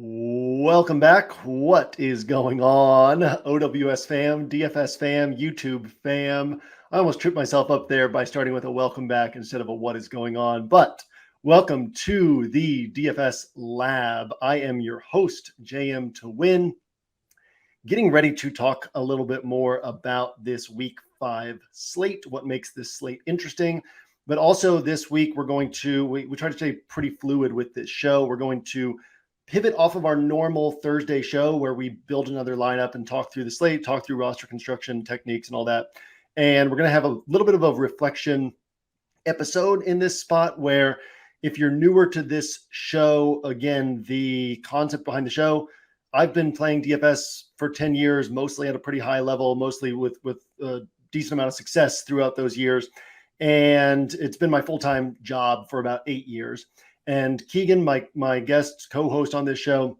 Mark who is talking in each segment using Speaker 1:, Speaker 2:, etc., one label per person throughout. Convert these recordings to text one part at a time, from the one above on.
Speaker 1: Welcome back. What is going on? OWS fam, DFS fam, YouTube fam. I almost tripped myself up there by starting with a welcome back instead of a what is going on. But welcome to the DFS Lab. I am your host, JM to Win. Getting ready to talk a little bit more about this week 5 slate, what makes this slate interesting. But also this week, we're going to, we try to stay pretty fluid with this show. We're going to pivot off of our normal Thursday show where we build another lineup and talk through the slate, talk through roster construction techniques and all that. And we're going to have a little bit of a reflection episode in this spot where if you're newer to this show, again, the concept behind the show, I've been playing DFS for 10 years, mostly at a pretty high level, mostly with a decent amount of success throughout those years. And it's been my full-time job for about 8 years. And Keegan, my guest co-host on this show,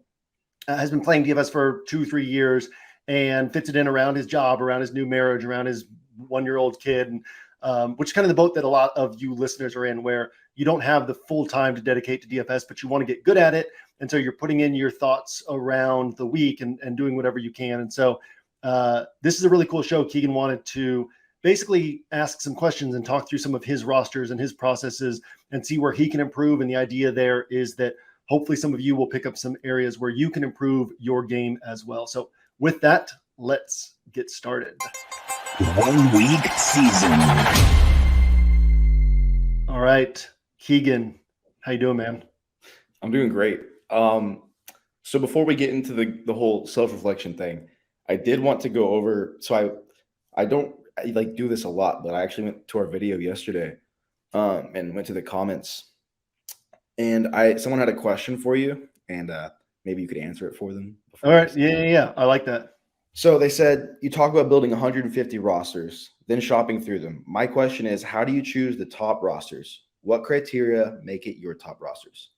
Speaker 1: has been playing DFS for 2-3 years and fits it in around his job, around his new marriage, around his 1-year-old kid, and, which is kind of the boat that a lot of you listeners are in, where you don't have the full time to dedicate to DFS, but you want to get good at it. And so you're putting in your thoughts around the week and doing whatever you can. And so this is a really cool show. Keegan wanted to basically ask some questions and talk through some of his rosters and his processes and see where he can improve. And the idea there is that hopefully some of you will pick up some areas where you can improve your game as well. So with that, let's get started.
Speaker 2: 1 week season.
Speaker 1: All right, Keegan, how you doing, man?
Speaker 3: I'm doing great. So before we get into the whole self-reflection thing, I did want to go over, so I don't like do this a lot, but I actually went to our video yesterday and went to the comments, and someone had a question for you, and maybe you could answer it for them.
Speaker 1: All right. Yeah. I like that.
Speaker 3: So they said, you talk about building 150 rosters, then shopping through them. My question is, how do you choose the top rosters? What criteria make it your top rosters?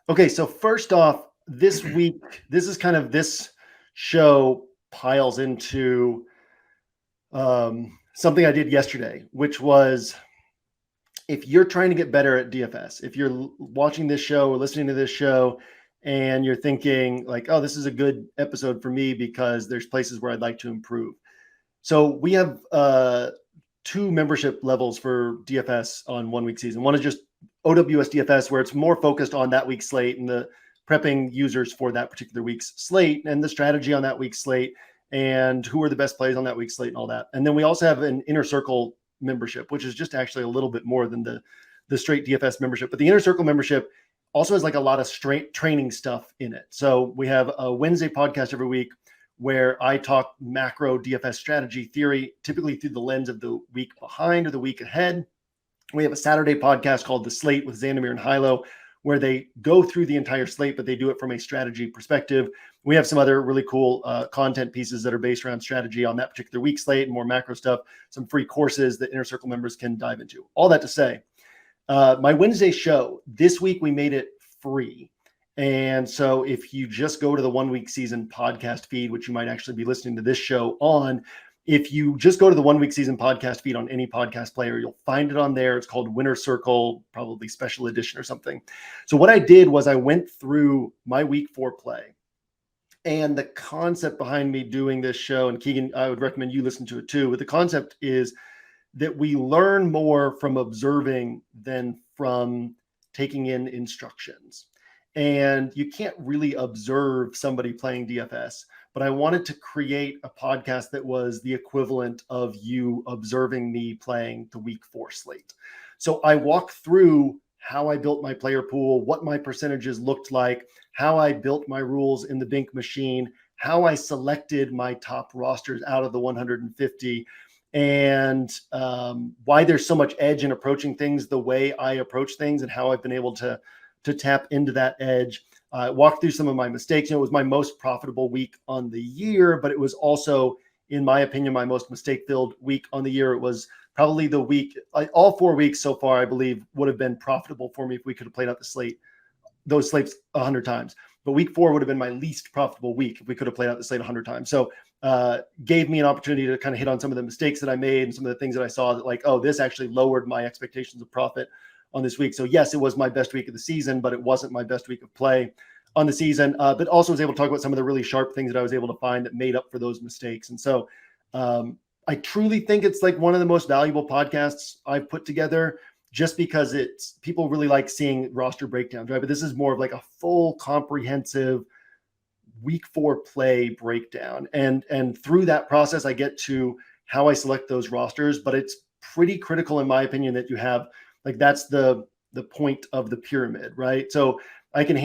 Speaker 1: Okay, so first off, this week, this show piles into something I did yesterday, which was, if you're trying to get better at DFS, if you're watching this show or listening to this show and you're thinking like, oh, this is a good episode for me because there's places where I'd like to improve. So we have 2 membership levels for DFS on 1 week season. One is just OWS DFS, where it's more focused on that week's slate and the prepping users for that particular week's slate and the strategy on that week's slate and who are the best plays on that week's slate and all that. And then we also have an Inner Circle membership, which is just actually a little bit more than the straight DFS membership. But the Inner Circle membership also has like a lot of straight training stuff in it. So we have a Wednesday podcast every week where I talk macro DFS strategy theory, typically through the lens of the week behind or the week ahead. We have a Saturday podcast called The Slate with Xandomir and Hilo, where they go through the entire slate, but they do it from a strategy perspective. We have some other really cool content pieces that are based around strategy on that particular week slate and more macro stuff, some free courses that Inner Circle members can dive into. All that to say, my Wednesday show, this week we made it free. And so if you just go to the 1 week season podcast feed, which you might actually be listening to this show on, if you just go to the 1 week season podcast feed on any podcast player, you'll find it on there. It's called Winner Circle, probably special edition or something. So what I did was I went through my week 4 play, and the concept behind me doing this show, and Keegan, I would recommend you listen to it too, but the concept is that we learn more from observing than from taking in instructions. And you can't really observe somebody playing DFS, but I wanted to create a podcast that was the equivalent of you observing me playing the week 4 slate. So I walked through how I built my player pool, what my percentages looked like, how I built my rules in the Bink machine, how I selected my top rosters out of the 150, and why there's so much edge in approaching things the way I approach things and how I've been able to tap into that edge. Walk through some of my mistakes. It was my most profitable week on the year, but it was also, in my opinion, my most mistake-filled week on the year. It was probably the week, all 4 weeks so far, I believe, would have been profitable for me if we could have played out those slates 100 times. But week 4 would have been my least profitable week if we could have played out the slate 100 times. So gave me an opportunity to kind of hit on some of the mistakes that I made and some of the things that I saw that, like, oh, this actually lowered my expectations of profit on this week. So yes, it was my best week of the season, but it wasn't my best week of play. on the season, but also was able to talk about some of the really sharp things that I was able to find that made up for those mistakes. And so I truly think it's like one of the most valuable podcasts I've put together, just because it's people really like seeing roster breakdowns, right? But this is more of like a full comprehensive week 4 play breakdown. And through that process, I get to how I select those rosters, but it's pretty critical in my opinion that you have like, that's the point of the pyramid, right? So I can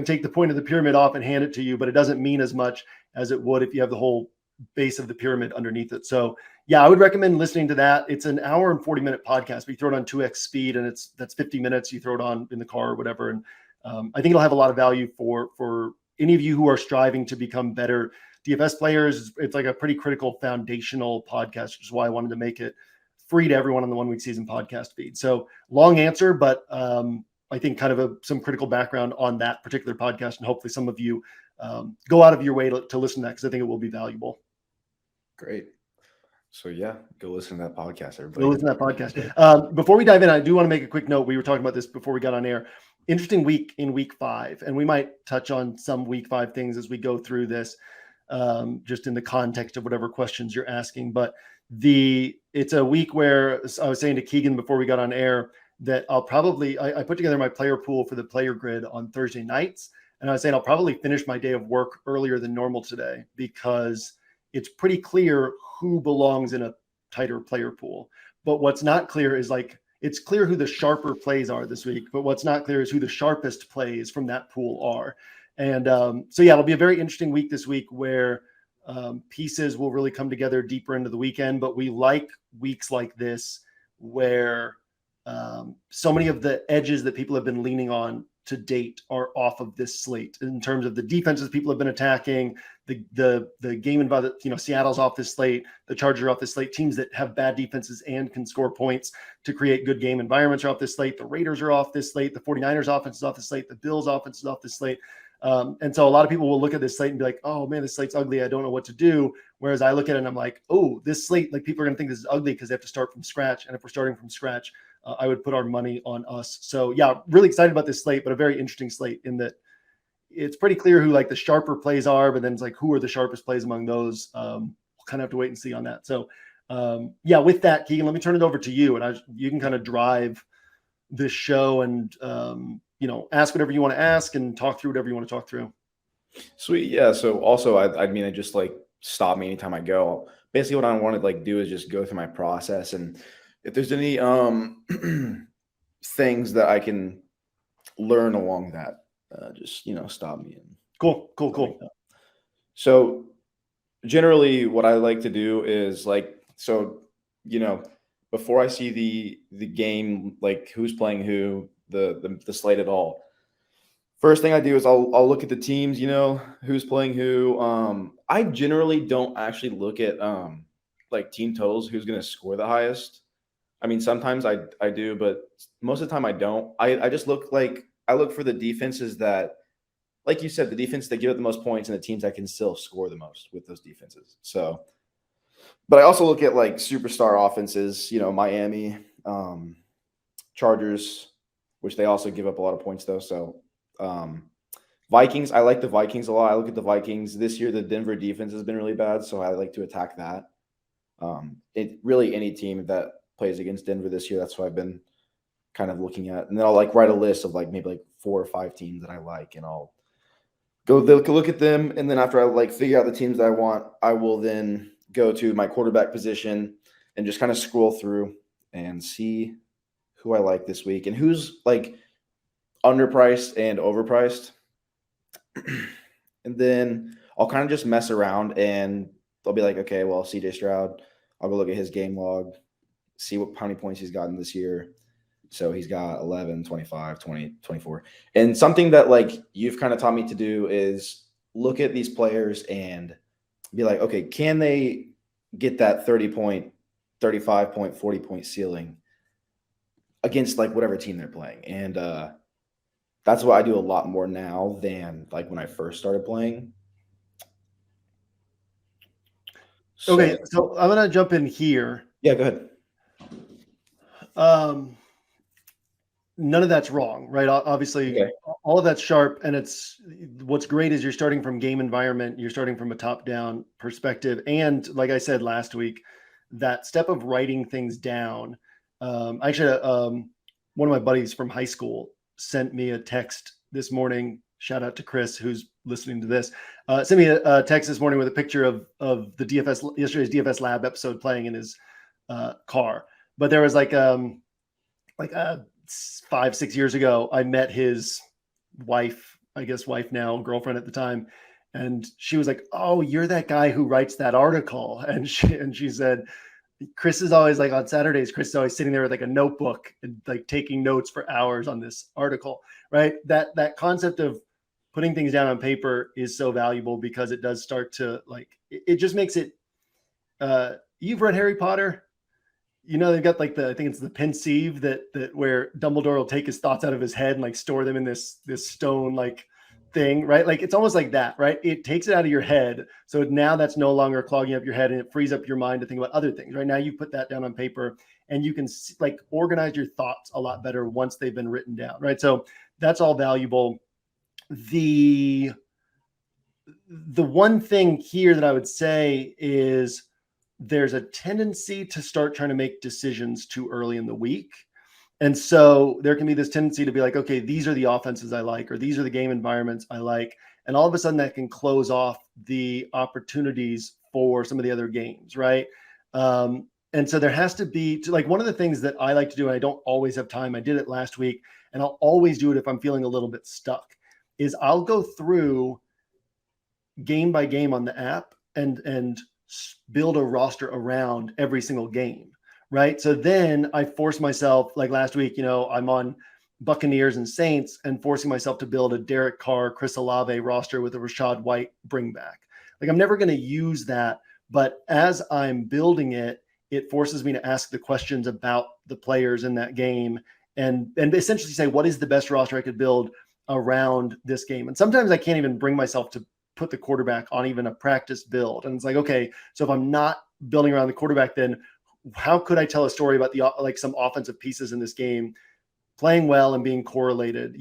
Speaker 1: take the point of the pyramid off and hand it to you, but it doesn't mean as much as it would if you have the whole base of the pyramid underneath it. So yeah, I would recommend listening to that. It's an hour and 40-minute podcast, but you throw it on 2x speed and that's 50 minutes. You throw it on in the car or whatever. And I think it'll have a lot of value for any of you who are striving to become better DFS players. It's like a pretty critical foundational podcast, which is why I wanted to make it free to everyone on the 1 week season podcast feed. So long answer, but I think kind of some critical background on that particular podcast. And hopefully some of you go out of your way to listen to that, because I think it will be valuable.
Speaker 3: Great. So yeah, go listen to that podcast, everybody.
Speaker 1: Go listen to that podcast. Before we dive in, I do want to make a quick note. We were talking about this before we got on air. Interesting week in week 5, and we might touch on some week 5 things as we go through this, just in the context of whatever questions you're asking. But it's a week where I was saying to Keegan before we got on air that I'll probably, I put together my player pool for the player grid on Thursday nights. And I was saying I'll probably finish my day of work earlier than normal today, because it's pretty clear who belongs in a tighter player pool. But what's not clear is like, it's clear who the sharper plays are this week, but what's not clear is who the sharpest plays from that pool are. And so yeah, it'll be a very interesting week this week where pieces will really come together deeper into the weekend. But we like weeks like this where so many of the edges that people have been leaning on to date are off of this slate in terms of the defenses people have been attacking, the game environment. Seattle's off this slate, the Chargers are off this slate. Teams that have bad defenses and can score points to create good game environments are off this slate. The Raiders are off this slate. The 49ers offense is off this slate. The Bills offense is off this slate. And so a lot of people will look at this slate and be like, oh man, this slate's ugly. I don't know what to do. Whereas I look at it and I'm like, oh, this slate, like people are going to think this is ugly because they have to start from scratch. And if we're starting from scratch, I would put our money on us. So yeah, really excited about this slate, but a very interesting slate in that it's pretty clear who like the sharper plays are, but then it's like, who are the sharpest plays among those? We'll kind of have to wait and see on that. So yeah, with that, Keegan, let me turn it over to you, and you can kind of drive this show and ask whatever you want to ask and talk through whatever you want to talk through.
Speaker 3: Sweet. Yeah. So also, I just like stop me anytime I go. Basically what I want to like do is just go through my process, and if there's any things that I can learn along that, just stop me.
Speaker 1: Cool.
Speaker 3: So generally what I like to do is before I see the game, like who's playing who, the slate at all, first thing I do is I'll look at the teams, who's playing who. I generally don't actually look at like team totals, who's going to score the highest. I mean, sometimes I do, but most of the time I don't. I just look for the defenses that, like you said, the defense that give up the most points and the teams that can still score the most with those defenses. So, but I also look at like superstar offenses, Miami, Chargers, which they also give up a lot of points though. So Vikings, I like the Vikings a lot. I look at the Vikings this year. The Denver defense has been really bad, so I like to attack that. Really any team that plays against Denver this year, that's what I've been kind of looking at. And then I'll like write a list of like maybe like 4 or 5 teams that I like, and I'll go look at them. And then after I like figure out the teams that I want, I will then go to my quarterback position and just kind of scroll through and see who I like this week and who's like underpriced and overpriced. And then I'll kind of just mess around and I'll be like, okay, well, CJ Stroud, I'll go look at his game log, see how many points he's gotten this year. So he's got 11, 25, 20, 24. And something that like you've kind of taught me to do is look at these players and be like, okay, can they get that 30 point, 35 point, 40 point ceiling against like whatever team they're playing? And that's what I do a lot more now than like when I first started playing.
Speaker 1: Okay, so I'm going to jump in here.
Speaker 3: Yeah, go ahead.
Speaker 1: none of that's wrong, right? Obviously,
Speaker 3: Okay.
Speaker 1: all of that's sharp, and it's what's great is you're starting from game environment, you're starting from a top-down perspective, and like I said last week, that step of writing things down. Actually, one of my buddies from high school sent me a text this morning. Shout out to Chris, who's listening to this. Sent me a text this morning with a picture of the yesterday's DFS Lab episode playing in his car. But there was like 5-6 years ago, I met his wife, I guess wife now, girlfriend at the time, and she was like, "Oh, you're that guy who writes that article." And she said, "Chris is always like on Saturdays. Chris is always sitting there with like a notebook and like taking notes for hours on this article." Right? That concept of putting things down on paper is so valuable because it does start to it just makes it. You've read Harry Potter. They've got like I think it's the pensieve that where Dumbledore will take his thoughts out of his head and like store them in this stone like thing, right? Like it's almost like that, right? It takes it out of your head. So now that's no longer clogging up your head and it frees up your mind to think about other things. Right now you put that down on paper and you can like organize your thoughts a lot better once they've been written down, right? So that's all valuable. The one thing here that I would say is there's a tendency to start trying to make decisions too early in the week. And so there can be this tendency to be like, okay, these are the offenses I like, or these are the game environments I like. And all of a sudden that can close off the opportunities for some of the other games, right? And so there has to be like one of the things that I like to do, and I don't always have time. I did it last week, and I'll always do it if I'm feeling a little bit stuck, is I'll go through game by game on the app and build a roster around every single game, right? So then I force myself, like last week, I'm on Buccaneers and Saints and forcing myself to build a Derek Carr, Chris Olave roster with a Rashad White bring back. Like I'm never going to use that, but as I'm building it, it forces me to ask the questions about the players in that game and essentially say, what is the best roster I could build around this game? And sometimes I can't even bring myself to put the quarterback on even a practice build. And it's like, okay, so if I'm not building around the quarterback, then how could I tell a story about some offensive pieces in this game playing well and being correlated,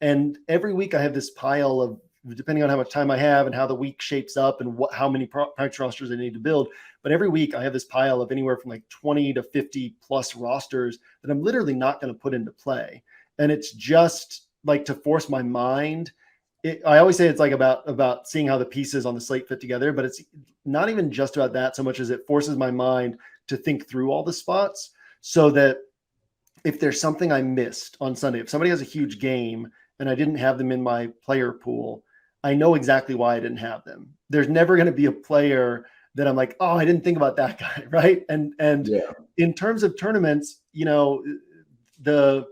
Speaker 1: And every week I have this pile of, depending on how much time I have and how the week shapes up and how many practice rosters I need to build. But every week I have this pile of anywhere from like 20 to 50 plus rosters that I'm literally not going to put into play. And it's just like to force my mind. I always say it's like about seeing how the pieces on the slate fit together, but it's not even just about that so much as it forces my mind to think through all the spots so that if there's something I missed on Sunday, if somebody has a huge game and I didn't have them in my player pool, I know exactly why I didn't have them. There's never going to be a player that I'm like, oh, I didn't think about that guy, right? And
Speaker 3: Yeah.
Speaker 1: in terms of tournaments, the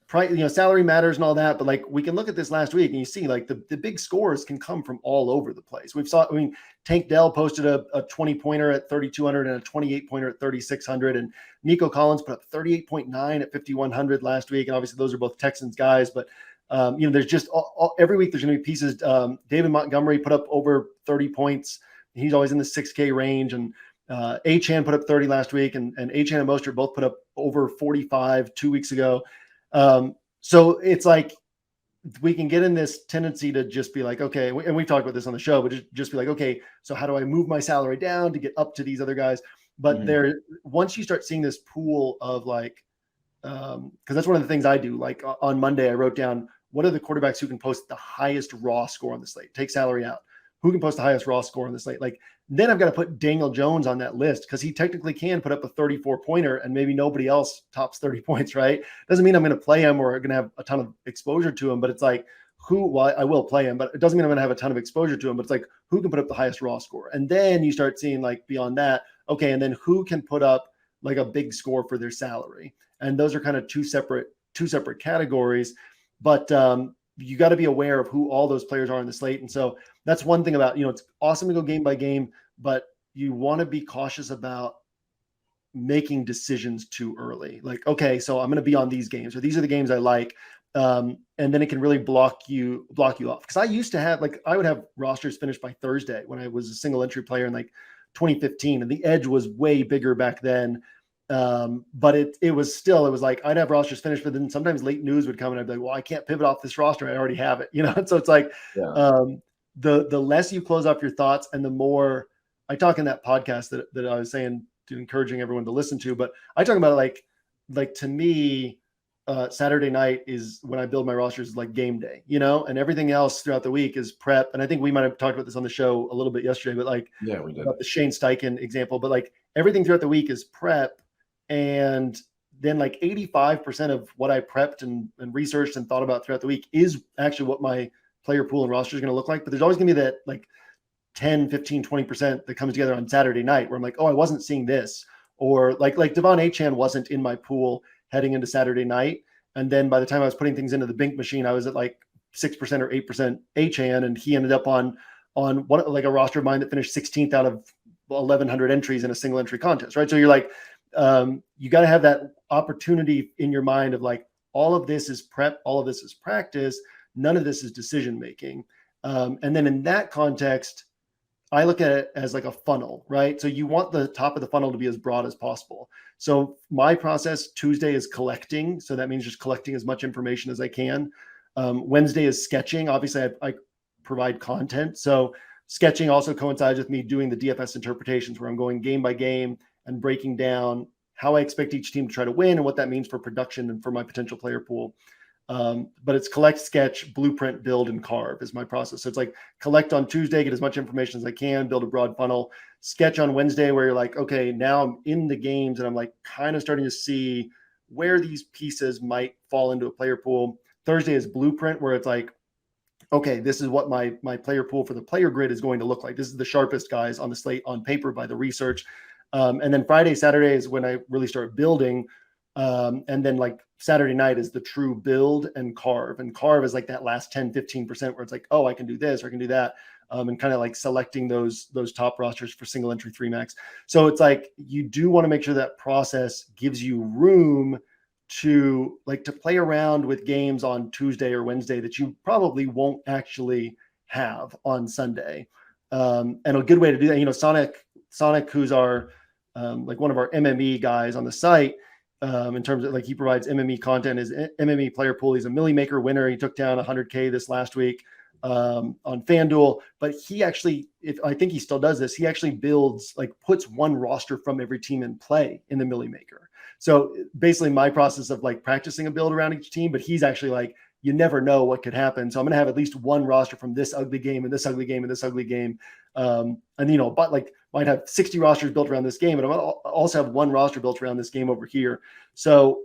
Speaker 1: price, salary matters and all that, but like we can look at this last week and you see like the big scores can come from all over the place. Tank Dell posted a 20-pointer at 3,200 and a 28-pointer at 3,600, and Nico Collins put up 38.9 at 5,100 last week. And obviously those are both Texans guys, but there's just every week there's going to be pieces. David Montgomery put up over 30 points. He's always in the 6K range, and Achane put up 30 last week, and Achane and Mostert both put up over 45 2 weeks ago. So it's like we can get in this tendency to just be like, okay, and we've talked about this on the show, but just be like, okay, so how do I move my salary down to get up to these other guys? But once you start seeing this pool of like, because that's one of the things I do. Like on Monday, I wrote down what are the quarterbacks who can post the highest raw score on the slate, take salary out, who can post the highest raw score on the slate. Like then I've got to put Daniel Jones on that list because he technically can put up a 34-pointer and maybe nobody else tops 30 points, right? Doesn't mean I'm going to play him or going to have a ton of exposure to him, but it's like I will play him, but it doesn't mean I'm going to have a ton of exposure to him, but it's like who can put up the highest raw score? And then you start seeing like beyond that, okay, and then who can put up like a big score for their salary? And those are kind of two separate categories, but you got to be aware of who all those players are in the slate. And so that's one thing about, it's awesome to go game by game, but you want to be cautious about making decisions too early. Like, okay, so I'm going to be on these games, or these are the games I like. And then it can really block you off. Because I used to have, I would have rosters finished by Thursday when I was a single entry player in 2015, and the edge was way bigger back then. But it was like I'd have rosters finished, but then sometimes late news would come and I'd be like, well, I can't pivot off this roster. I already have it, And so it's like the less you close off your thoughts and the more I talk in that podcast that I was saying to encouraging everyone to listen to, but I talk about it like to me, Saturday night is when I build my rosters like game day, and everything else throughout the week is prep. And I think we might have talked about this on the show a little bit yesterday, but like,
Speaker 3: yeah, we did
Speaker 1: about the Shane Steichen example, but like everything throughout the week is prep. And then like 85% of what I prepped and researched and thought about throughout the week is actually what my player pool and roster is going to look like. But there's always going to be that like 10, 15, 20% that comes together on Saturday night where I'm like, oh, I wasn't seeing this. Or like Devon Achane wasn't in my pool heading into Saturday night. And then by the time I was putting things into the Bink machine, I was at like 6% or 8% Achane, and he ended up on one, like a roster of mine that finished 16th out of 1,100 entries in a single entry contest, right? So you're like, you got to have that opportunity in your mind of like, all of this is prep, all of this is practice, none of this is decision making. And then in that context, I look at it as like a funnel, right? So you want the top of the funnel to be as broad as possible. So my process Tuesday is collecting. So that means just collecting as much information as I can. Wednesday is sketching. Obviously, I provide content. So sketching also coincides with me doing the DFS interpretations where I'm going game by game and breaking down how I expect each team to try to win and what that means for production and for my potential player pool. But it's collect, sketch, blueprint, build, and carve is my process. So it's like collect on Tuesday, get as much information as I can, build a broad funnel, sketch on Wednesday where you're like, okay, now I'm in the games and I'm like kind of starting to see where these pieces might fall into a player pool. Thursday is blueprint where it's like, okay, this is what my player pool for the player grid is going to look like. This is the sharpest guys on the slate on paper by the research. And then Friday, Saturday is when I really start building. And then like Saturday night is the true build and carve. And carve is like that last 10, 15% where it's like, oh, I can do this or I can do that. And kind of like selecting those top rosters for single entry 3 max. So it's like, you do want to make sure that process gives you room to play around with games on Tuesday or Wednesday that you probably won't actually have on Sunday. And a good way to do that, Sonic, who's our, like one of our MME guys on the site, in terms of like he provides MME content, his MME player pool. He's a Millie Maker winner. He took down 100K this last week on FanDuel, but he actually, I think he still does this. He actually builds, like puts one roster from every team in play in the Millie Maker. So basically my process of like practicing a build around each team, but he's actually like, you never know what could happen. So I'm going to have at least one roster from this ugly game and this ugly game and this ugly game. And, but like might have 60 rosters built around this game, but I might also have one roster built around this game over here. So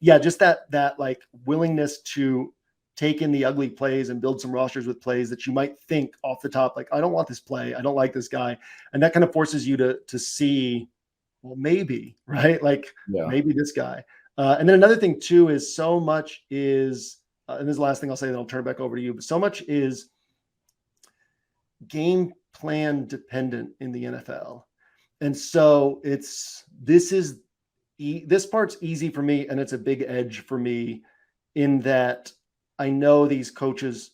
Speaker 1: just that like willingness to take in the ugly plays and build some rosters with plays that you might think off the top, like, I don't want this play. I don't like this guy. And that kind of forces you to see, well, maybe, right? Like maybe this guy. And then another thing too, is so much is, and this is the last thing I'll say, then I'll turn it back over to you, but so much is game plan dependent in the NFL. And so this part's easy for me. And it's a big edge for me in that I know these coaches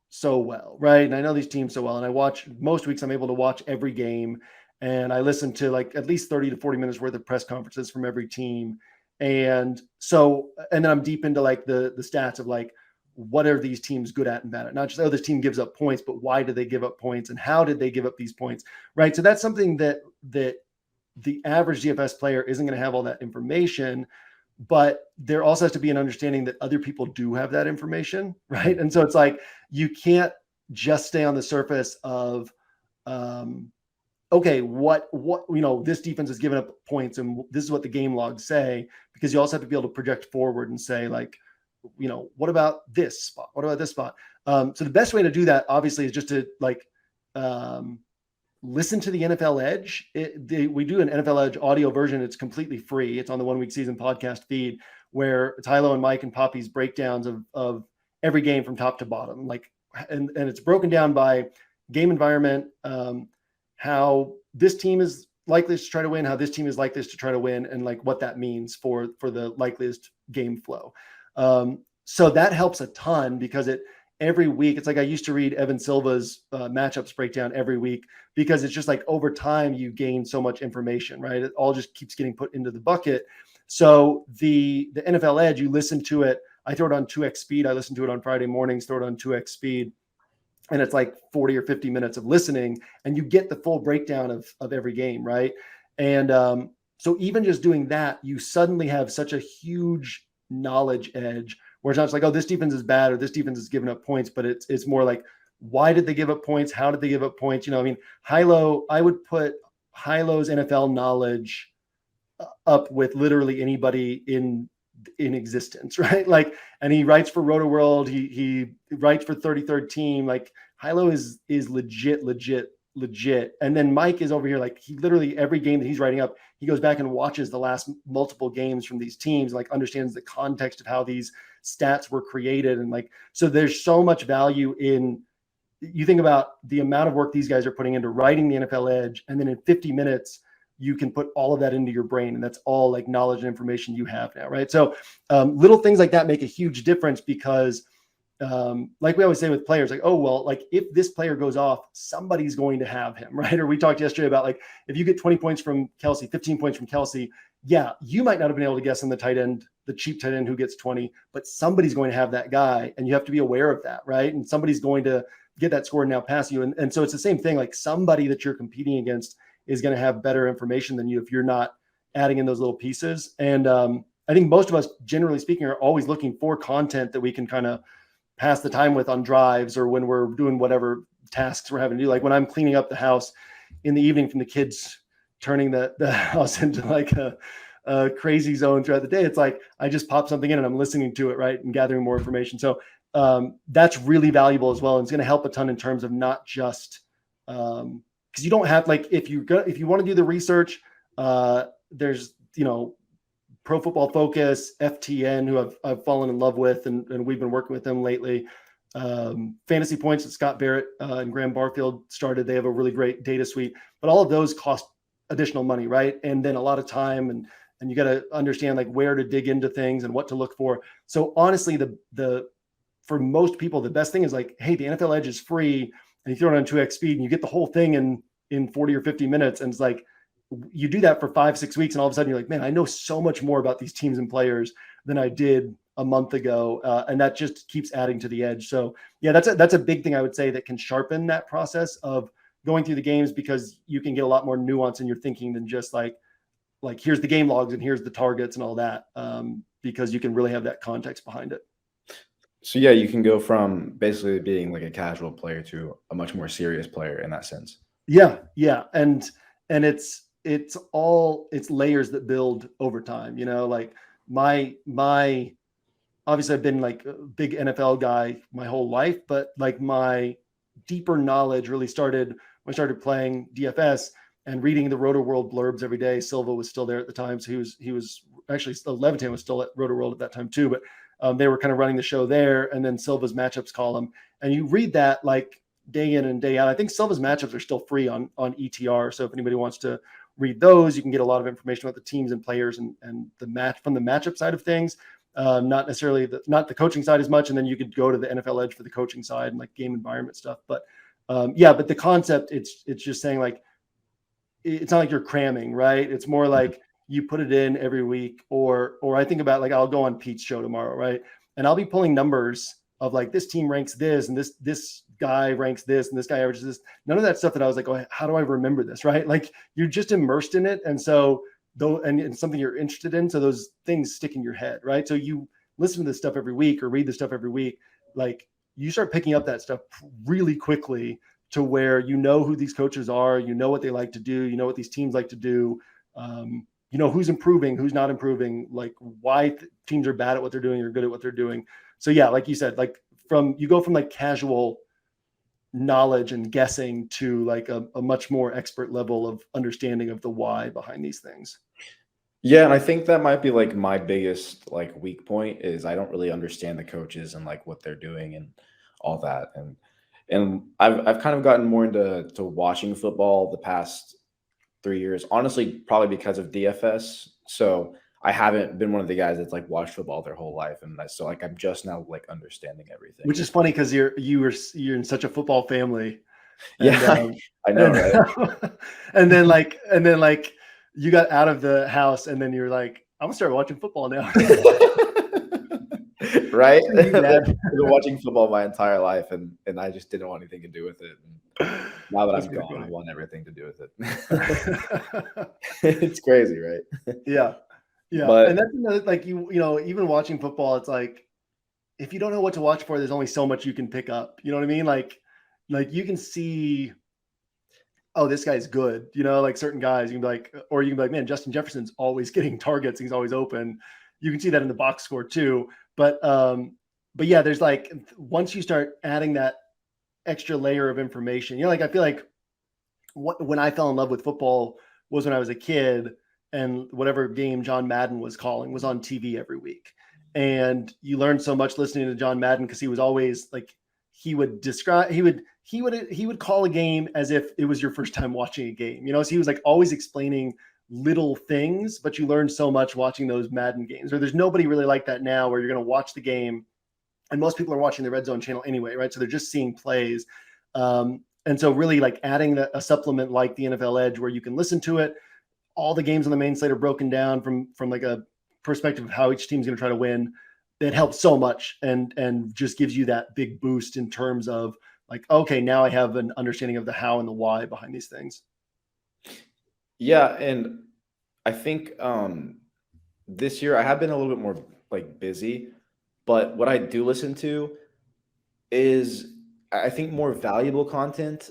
Speaker 1: so well, right? And I know these teams so well. And I watch most weeks, I'm able to watch every game. And I listen to like at least 30 to 40 minutes worth of press conferences from every team. And then I'm deep into like the stats of like, what are these teams good at and bad at? Not just, oh, this team gives up points, but why did they give up points and how did they give up these points, right? So that's something that the average DFS player isn't going to have all that information, but there also has to be an understanding that other people do have that information, right? And so it's like, you can't just stay on the surface of, okay, what, this defense has given up points and this is what the game logs say, because you also have to be able to project forward and say like, what about this spot? What about this spot? So the best way to do that obviously is just to like, listen to the NFL Edge. We do an NFL Edge audio version. It's completely free. It's on the 1 Week Season podcast feed where Tylo and Mike and Poppy's breakdowns of every game from top to bottom. Like, and it's broken down by game environment, how this team is likeliest to try to win, how this team is likeliest to try to win, and like what that means for the likeliest game flow. So that helps a ton because every week. It's like I used to read Evan Silva's matchups breakdown every week, because it's just like over time you gain so much information, right? It all just keeps getting put into the bucket. So the NFL Edge, you listen to it. I throw it on 2x speed. I listen to it on Friday mornings, throw it on 2x speed. And it's like 40 or 50 minutes of listening, and you get the full breakdown of every game, right? And so even just doing that, you suddenly have such a huge knowledge edge, where it's not just like, oh, this defense is bad or this defense is giving up points, but it's more like, why did they give up points? How did they give up points? You know, I mean, Hilo, I would put Hilo's NFL knowledge up with literally anybody in existence, right? Like, and he writes for Roto World. He writes for 33rd Team. Like, Hilo is legit. And then Mike is over here, like, he literally, every game that he's writing up, he goes back and watches the last multiple games from these teams, like understands the context of how these stats were created. And like, so there's so much value in, you think about the amount of work these guys are putting into writing the NFL Edge, and then in 50 minutes, you can put all of that into your brain, and that's all like knowledge and information you have now, right? So little things like that make a huge difference, because like we always say with players, like, oh, well, like if this player goes off, somebody's going to have him, right? Or we talked yesterday about, like, if you get 20 points from Kelsey, 15 points from Kelsey, yeah, you might not have been able to guess on the tight end, the cheap tight end who gets 20, but somebody's going to have that guy, and you have to be aware of that, right? And somebody's going to get that score now past you. And so it's the same thing, like somebody that you're competing against is going to have better information than you if you're not adding in those little pieces. And I think most of us, generally speaking, are always looking for content that we can kind of pass the time with on drives, or when we're doing whatever tasks we're having to do. Like when I'm cleaning up the house in the evening from the kids turning the house into like a crazy zone throughout the day, it's like I just pop something in and I'm listening to it, right, and gathering more information. So that's really valuable as well, and it's going to help a ton in terms of not just because you don't have, like, if you want to do the research, there's, you know, Pro Football Focus, FTN, who I've fallen in love with, and we've been working with them lately. Fantasy Points that Scott Barrett and Graham Barfield started, they have a really great data suite, but all of those cost additional money, right? And then a lot of time, and you got to understand like where to dig into things and what to look for. So honestly, for most people, the best thing is like, hey, the NFL Edge is free, and you throw it on 2x speed and you get the whole thing in 40 or 50 minutes. And it's like, you do that for 5-6 weeks, and all of a sudden you're like, man, I know so much more about these teams and players than I did a month ago. And that just keeps adding to the edge. So yeah, that's a big thing I would say that can sharpen that process of going through the games, because you can get a lot more nuance in your thinking than just like here's the game logs and here's the targets and all that, because you can really have that context behind it.
Speaker 3: So yeah, you can go from basically being like a casual player to a much more serious player in that sense.
Speaker 1: Yeah. And it's layers that build over time, you know, like my obviously I've been like a big NFL guy my whole life, but like my deeper knowledge really started when I started playing DFS and reading the Roto World blurbs every day. Silva was still there at the time, so he was actually Levitan was still at Roto World at that time too, but they were kind of running the show there. And then Silva's matchups column, and you read that like day in and day out. I think Silva's matchups are still free on ETR, so if anybody wants to read those, you can get a lot of information about the teams and players and the match from the matchup side of things. Not necessarily not the coaching side as much. And then you could go to the NFL Edge for the coaching side and like game environment stuff. But but the concept, it's just saying like, it's not like you're cramming, right? It's more like you put it in every week, or I think about like, I'll go on Pete's show tomorrow, right? And I'll be pulling numbers of like, this team ranks this, and this guy ranks this, and this guy averages this. None of that stuff that I was like, oh, how do I remember this, right? Like, you're just immersed in it. And so and it's something you're interested in, so those things stick in your head, right? So you listen to this stuff every week or read this stuff every week, like you start picking up that stuff really quickly, to where you know who these coaches are, you know what they like to do, you know what these teams like to do, you know who's improving, who's not improving, like why teams are bad at what they're doing or good at what they're doing. So yeah, like you said, like you go from like casual knowledge and guessing to like a much more expert level of understanding of the why behind these things.
Speaker 3: Yeah, and I think that might be like my biggest like weak point is I don't really understand the coaches and like what they're doing and all that. And I've kind of gotten more into watching football the past 3 years, honestly, probably because of DFS. So I haven't been one of the guys that's like watched football their whole life, and so like I'm just now like understanding everything.
Speaker 1: Which is funny because you're in such a football family. And
Speaker 3: Yeah, I know, right?
Speaker 1: and then like you got out of the house and then you're like, I'm gonna start watching football now.
Speaker 3: Right?
Speaker 1: You,
Speaker 3: I've been watching football my entire life, and I just didn't want anything to do with it. And now that
Speaker 1: That's
Speaker 3: I'm
Speaker 1: pretty
Speaker 3: gone,
Speaker 1: funny.
Speaker 3: I want everything to do with it. It's crazy, right?
Speaker 1: Yeah.
Speaker 3: But
Speaker 1: And that's another, like you know, even watching football, it's like if you don't know what to watch for, there's only so much you can pick up. You know what I mean? Like you can see, oh, this guy's good. You know, like certain guys, you can be like, or you can be like, man, Justin Jefferson's always getting targets. He's always open. You can see that in the box score too. But yeah, there's like once you start adding that extra layer of information, you know, like I feel like when I fell in love with football was when I was a kid, and whatever game John Madden was calling was on TV every week. And you learned so much listening to John Madden because he was always like, he would call a game as if it was your first time watching a game, you know? So he was like always explaining little things, but you learned so much watching those Madden games. Or there's nobody really like that now, where you're going to watch the game, and most people are watching the Red Zone channel anyway, right? So they're just seeing plays. And so really like adding a supplement like the NFL Edge, where you can listen to it. All the games on the main slate are broken down from like a perspective of how each team's going to try to win. That helps so much, and just gives you that big boost in terms of like, okay, now I have an understanding of the how and the why behind these things.
Speaker 3: yeah, and I think this year I have been a little bit more like busy, but what I do listen to is I think more valuable content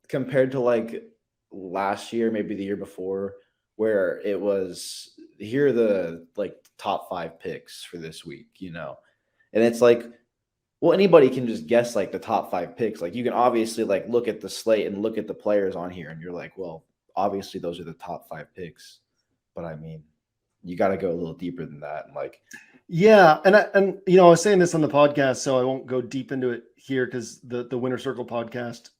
Speaker 3: compared to like last year, maybe the year before, where it was here are the like top 5 picks for this week, you know. And it's like, well, anybody can just guess like the top 5 picks. Like you can obviously like look at the slate and look at the players on here, and you're like, well, obviously those are the top 5 picks. But I mean, you got to go a little deeper than that. And like,
Speaker 1: yeah, and you know, I was saying this on the podcast, so I won't go deep into it here because the Winner Circle podcast,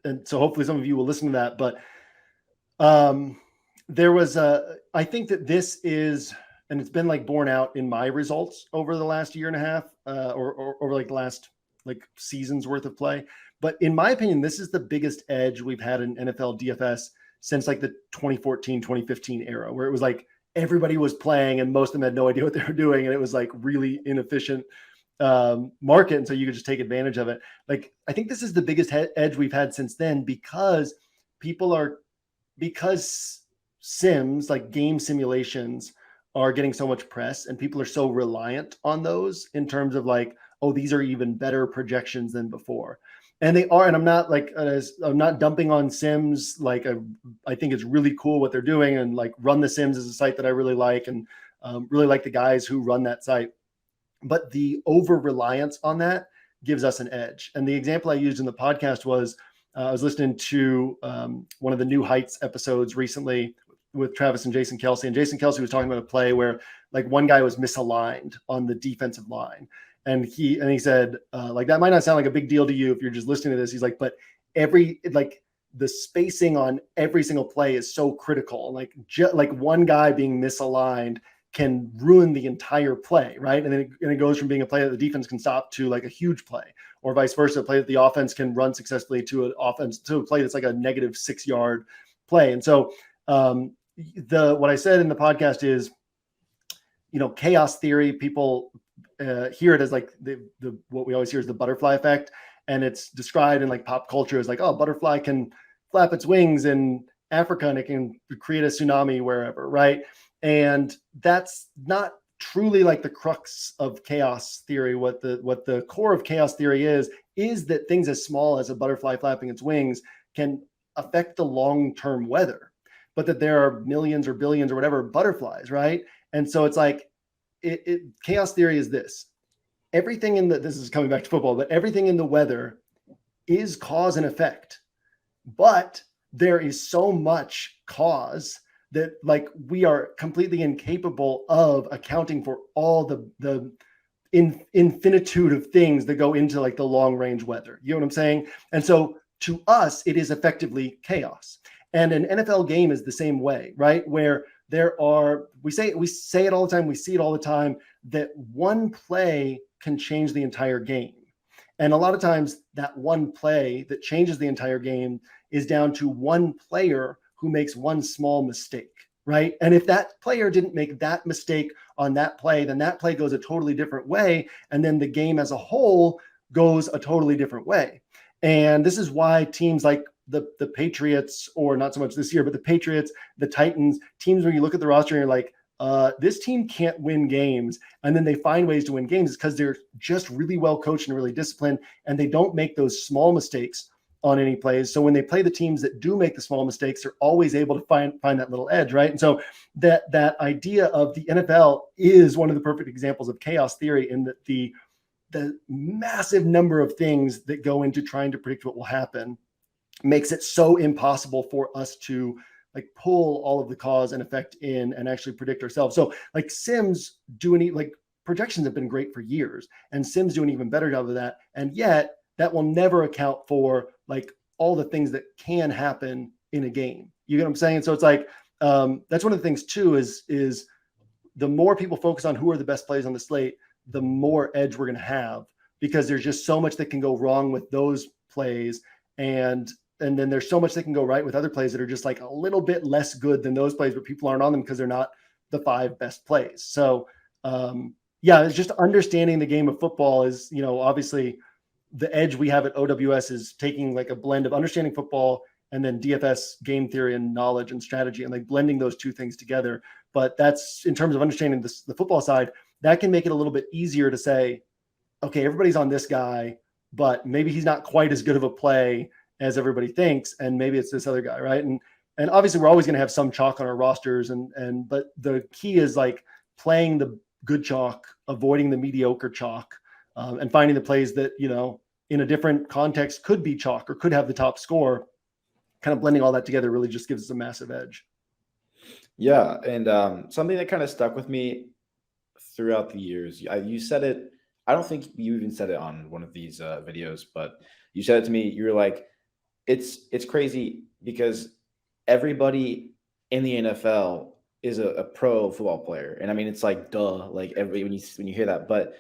Speaker 1: and so hopefully some of you will listen to that. But there was I think that this is, and it's been like borne out in my results over the last year and a half, or over like the last like season's worth of play. But in my opinion, this is the biggest edge we've had in NFL DFS since like the 2014, 2015 era, where it was like everybody was playing and most of them had no idea what they were doing. And it was like really inefficient market. And so you could just take advantage of it. Like, I think this is the biggest edge we've had since then, because because sims, like game simulations, are getting so much press, and people are so reliant on those in terms of like, oh, these are even better projections than before. And they are, and I'm not dumping on Sims. Like I think it's really cool what they're doing, and like Run the Sims is a site that I really like, and really like the guys who run that site. But the over reliance on that gives us an edge. And the example I used in the podcast was I was listening to one of the New Heights episodes recently with Travis and Jason Kelsey, and Jason Kelsey was talking about a play where like one guy was misaligned on the defensive line. And he said, like, that might not sound like a big deal to you if you're just listening to this. He's like, but the spacing on every single play is so critical. Like, like one guy being misaligned can ruin the entire play, right? And then it goes from being a play that the defense can stop to like a huge play, or vice versa, a play that the offense can run successfully to a play that's like a negative -6-yard play. And so what I said in the podcast is, you know, chaos theory, people hear it as like the what we always hear is the butterfly effect, and it's described in like pop culture as like, oh, butterfly can flap its wings in Africa and it can create a tsunami wherever, right? And that's not truly like the crux of chaos theory. What the core of chaos theory is that things as small as a butterfly flapping its wings can affect the long-term weather, but that there are millions or billions or whatever butterflies, right? And so it's like, chaos theory is this: everything this is coming back to football, but everything in the weather is cause and effect, but there is so much cause that like we are completely incapable of accounting for all the infinitude of things that go into like the long range weather. You know what I'm saying? And so to us, it is effectively chaos. And an NFL game is the same way, right? Where we say it all the time, we see it all the time, that one play can change the entire game. And a lot of times that one play that changes the entire game is down to one player who makes one small mistake, right? And if that player didn't make that mistake on that play, then that play goes a totally different way. And then the game as a whole goes a totally different way. And this is why teams like the Patriots, or not so much this year, but the Patriots, the Titans, teams where you look at the roster and you're like, this team can't win games, and then they find ways to win games, because they're just really well coached and really disciplined, and they don't make those small mistakes on any plays. So when they play the teams that do make the small mistakes, they're always able to find that little edge, right? And so that idea of the NFL is one of the perfect examples of chaos theory, in that the massive number of things that go into trying to predict what will happen makes it so impossible for us to like pull all of the cause and effect in and actually predict ourselves. So like Sims projections have been great for years, and Sims do an even better job of that. And yet that will never account for like all the things that can happen in a game. You get what I'm saying? So it's like, that's one of the things too, is the more people focus on who are the best plays on the slate, the more edge we're going to have, because there's just so much that can go wrong with those plays. And then there's so much that can go right with other plays that are just like a little bit less good than those plays, but people aren't on them because they're not the 5 best plays. So it's just understanding the game of football is, obviously the edge we have at OWS is taking like a blend of understanding football and then DFS game theory and knowledge and strategy, and like blending those two things together. But that's, in terms of understanding the football side, that can make it a little bit easier to say, okay, everybody's on this guy, but maybe he's not quite as good of a play as everybody thinks, and maybe it's this other guy, right? And obviously we're always going to have some chalk on our rosters, but the key is like playing the good chalk, avoiding the mediocre chalk, and finding the plays that, in a different context could be chalk or could have the top score. Kind of blending all that together really just gives us a massive edge.
Speaker 3: Yeah, and something that kind of stuck with me throughout the years, you said it, I don't think you even said it on one of these videos, but you said it to me. You were like, it's crazy because everybody in the NFL is a pro football player. And I mean, it's like, duh, like when you hear that, but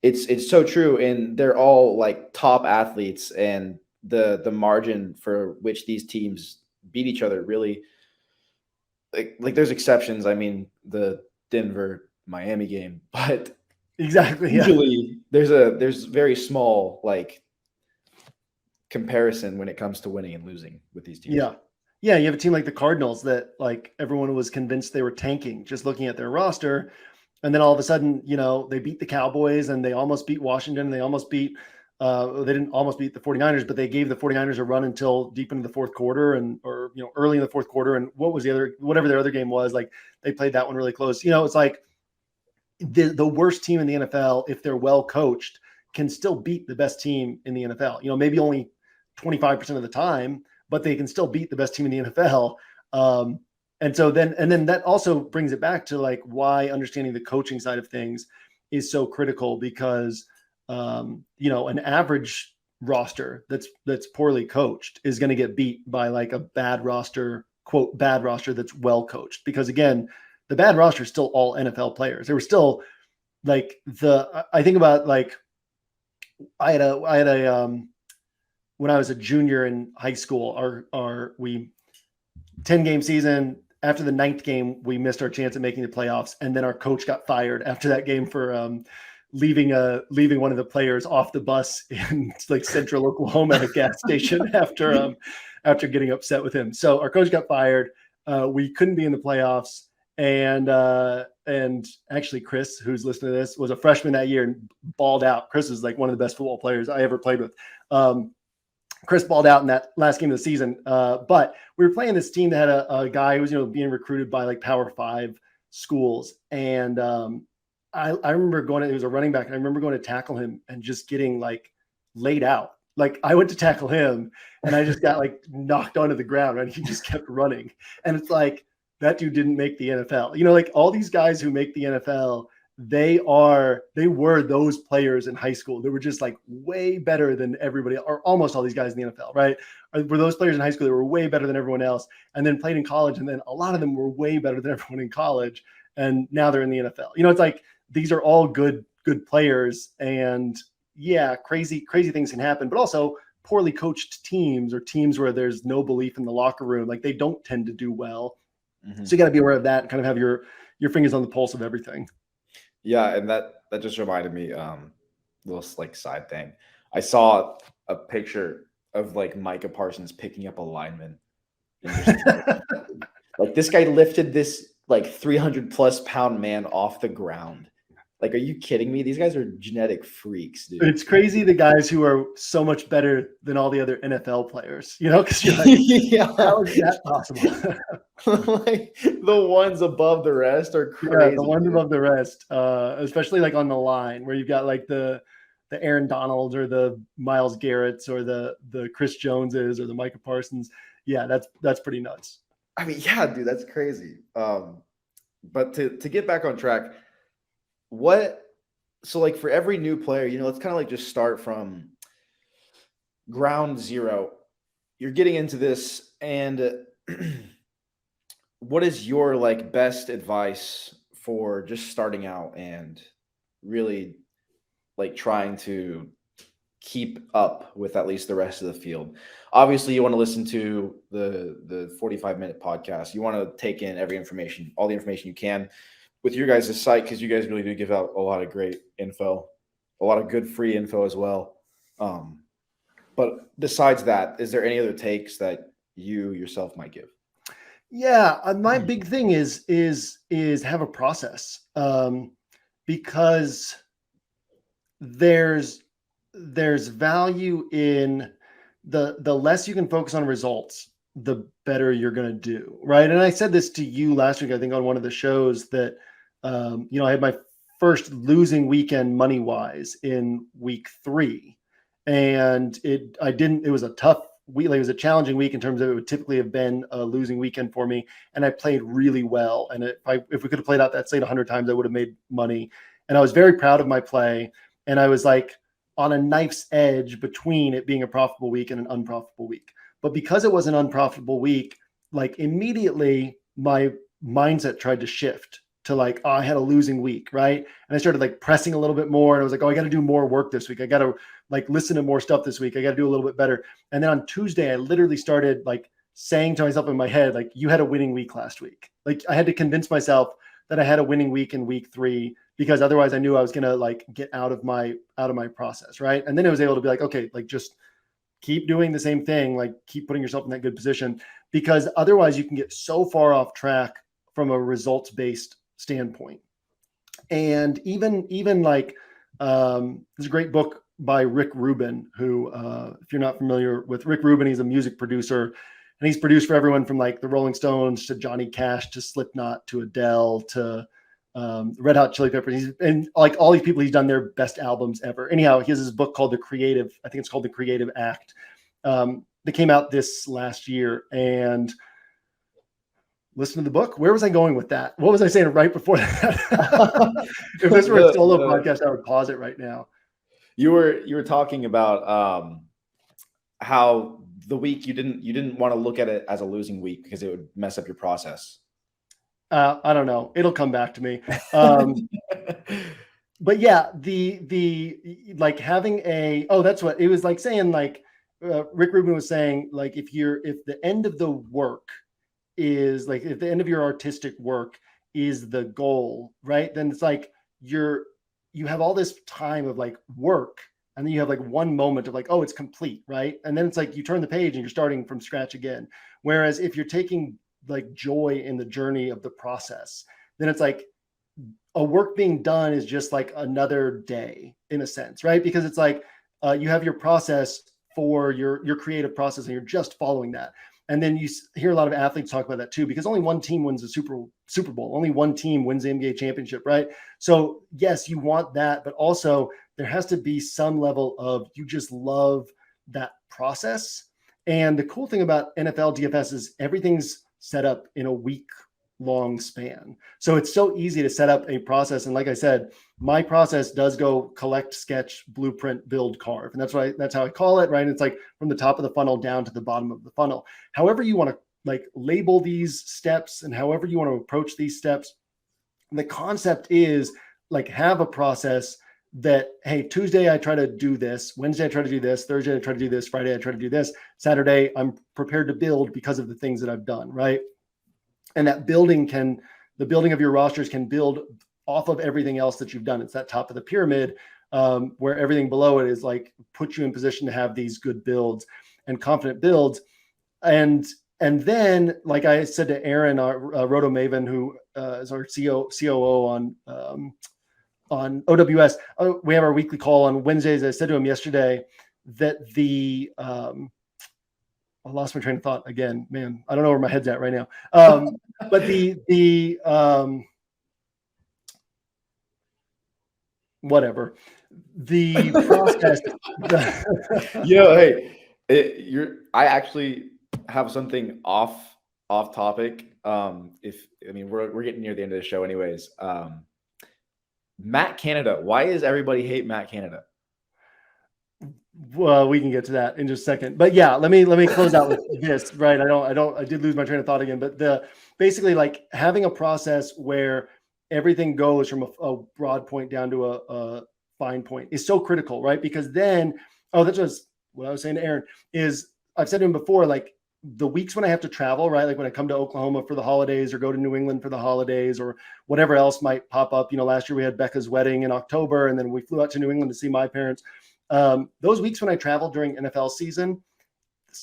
Speaker 3: it's so true. And they're all like top athletes, and the margin for which these teams beat each other really, like there's exceptions. I mean, the Denver Miami game, but
Speaker 1: exactly,
Speaker 3: usually there's very small like comparison when it comes to winning and losing with these teams.
Speaker 1: Yeah, you have a team like the Cardinals that like everyone was convinced they were tanking just looking at their roster, and then all of a sudden, they beat the Cowboys, and they almost beat Washington, and they almost beat they didn't almost beat the 49ers, but they gave the 49ers a run until deep into the fourth quarter, or early in the fourth quarter. And what was whatever their other game was, like they played that one really close. It's like the worst team in the NFL, if they're well coached, can still beat the best team in the NFL. Maybe only 25% of the time, but they can still beat the best team in the NFL. And then that also brings it back to like why understanding the coaching side of things is so critical, because an average roster that's poorly coached is going to get beat by like a bad roster, quote, bad roster that's well coached. Because again, the bad roster is still all NFL players. There were still like I think about like I had a when I was a junior in high school, our 10-game season. After the 9th game, we missed our chance at making the playoffs, and then our coach got fired after that game for leaving one of the players off the bus in like Central Oklahoma at a gas station after getting upset with him. So our coach got fired. We couldn't be in the playoffs, and actually Chris, who's listening to this, was a freshman that year and balled out. Chris is like one of the best football players I ever played with. Chris balled out in that last game of the season. But we were playing this team that had a guy who was, being recruited by like Power 5 schools. And I remember he was a running back, and I remember going to tackle him and just getting like laid out. Like I went to tackle him and I just got like knocked onto the ground, and he just kept running. And it's like, that dude didn't make the NFL. Like all these guys who make the NFL, they were those players in high school. They were just like way better than everybody, or almost all these guys in the NFL, right? were those players in high school that were way better than everyone else, and then played in college, and then a lot of them were way better than everyone in college, and now they're in the NFL. It's like these are all good players, and yeah, crazy things can happen, but also poorly coached teams or teams where there's no belief in the locker room, like they don't tend to do well. Mm-hmm. So you got to be aware of that and kind of have your fingers on the pulse of everything.
Speaker 3: Yeah, and that just reminded me, little like side thing. I saw a picture of like Micah Parsons picking up a lineman. Like this guy lifted this like 300+ pound man off the ground. Like, are you kidding me? These guys are genetic freaks, dude.
Speaker 1: It's crazy the guys who are so much better than all the other NFL players, because you're like,
Speaker 3: yeah,
Speaker 1: how is that possible?
Speaker 3: Like the ones above the rest are crazy.
Speaker 1: Yeah, the ones above the rest, especially like on the line where you've got like the Aaron Donalds or the Myles Garretts or the Chris Joneses or the Micah Parsons. Yeah, that's pretty nuts.
Speaker 3: I mean, yeah, dude, that's crazy. But to get back on track, so like for every new player, let's kind of like just start from ground zero. You're getting into this, and what is your like best advice for just starting out and really like trying to keep up with at least the rest of the field? Obviously, you want to listen to the 45-minute podcast. You want to take in all the information you can with your guys' site, because you guys really do give out a lot of great info, a lot of good free info as well. But besides that, is there any other takes that you yourself might give?
Speaker 1: Yeah, my big thing is have a process, because there's value in the less you can focus on results, the better you're going to do, right? And I said this to you last week, I think on one of the shows, that I had my first losing weekend money wise in week 3, and it was a tough week. Like, it was a challenging week in terms of it would typically have been a losing weekend for me, and I played really well. And if we could have played out that slate 100 times, I would have made money. And I was very proud of my play, and I was like on a knife's edge between it being a profitable week and an unprofitable week. But because it was an unprofitable week, like immediately my mindset tried to shift to like, oh, I had a losing week, right? And I started like pressing a little bit more, and I was like, oh, I got to do more work this week. I got to like listen to more stuff this week. I got to do a little bit better. And then on Tuesday, I literally started like saying to myself in my head, like, you had a winning week last week. Like, I had to convince myself that I had a winning week in week 3, because otherwise I knew I was going to like get out of my process. Right. And then I was able to be like, okay, like just keep doing the same thing, like keep putting yourself in that good position, because otherwise you can get so far off track from a results-based standpoint. And even like, there's a great book by Rick Rubin, who, if you're not familiar with Rick Rubin, he's a music producer, and he's produced for everyone from like the Rolling Stones to Johnny Cash to Slipknot to Adele to Red Hot Chili Peppers. And like all these people, he's done their best albums ever. Anyhow, he has this book called I think it's called The Creative Act, that came out this last year. And listen to the book. Where was I going with that? What was I saying right before that? If this were a solo podcast, I would pause it right now.
Speaker 3: You were talking about how the week you didn't want to look at it as a losing week because it would mess up your process.
Speaker 1: I don't know. It'll come back to me. But yeah, the like having that's what it was like saying, like Rick Rubin was saying, like if the end of the work is like, if the end of your artistic work is the goal, right? Then it's like you have all this time of like work, and then you have like one moment of like, oh, it's complete, right? And then it's like you turn the page and you're starting from scratch again. Whereas if you're taking like joy in the journey of the process, then it's like a work being done is just like another day in a sense, right? Because it's like you have your process for your creative process, and you're just following that. And then you hear a lot of athletes talk about that too, because only one team wins the Super Bowl. Only one team wins the NBA championship, right? So yes, you want that, but also there has to be some level of, you just love that process. And the cool thing about NFL DFS is everything's set up in a week long span. So it's so easy to set up a process. And like I said, my process does go collect, sketch, blueprint, build, carve. And that's how I call it, right? And it's like from the top of the funnel down to the bottom of the funnel. However you want to like label these steps and however you want to approach these steps, the concept is like have a process that, hey, Tuesday I try to do this, Wednesday I try to do this, Thursday I try to do this, Friday I try to do this, Saturday I'm prepared to build because of the things that I've done, right? And that the building of your rosters can build off of everything else that you've done. It's that top of the pyramid where everything below it is like put you in position to have these good builds and confident builds. And then, like I said to Aaron, our Roto Maven, who is our COO on OWS, we have our weekly call on Wednesdays. I said to him yesterday that I lost my train of thought again, man. I don't know where my head's at right now. But whatever. The process.
Speaker 3: I actually have something off topic. We're getting near the end of the show anyways. Matt Canada. Why does everybody hate Matt Canada?
Speaker 1: Well, we can get to that in just a second, but yeah, let me close out with this, right? I did lose my train of thought again, but basically like having a process where everything goes from a broad point down to a fine point is so critical, right? Because then, that's just what I was saying to Aaron is I've said to him before, like the weeks when I have to travel, right? Like when I come to Oklahoma for the holidays or go to New England for the holidays or whatever else might pop up. Last year we had Becca's wedding in October and then we flew out to New England to see my parents. Those weeks when I travel during NFL season,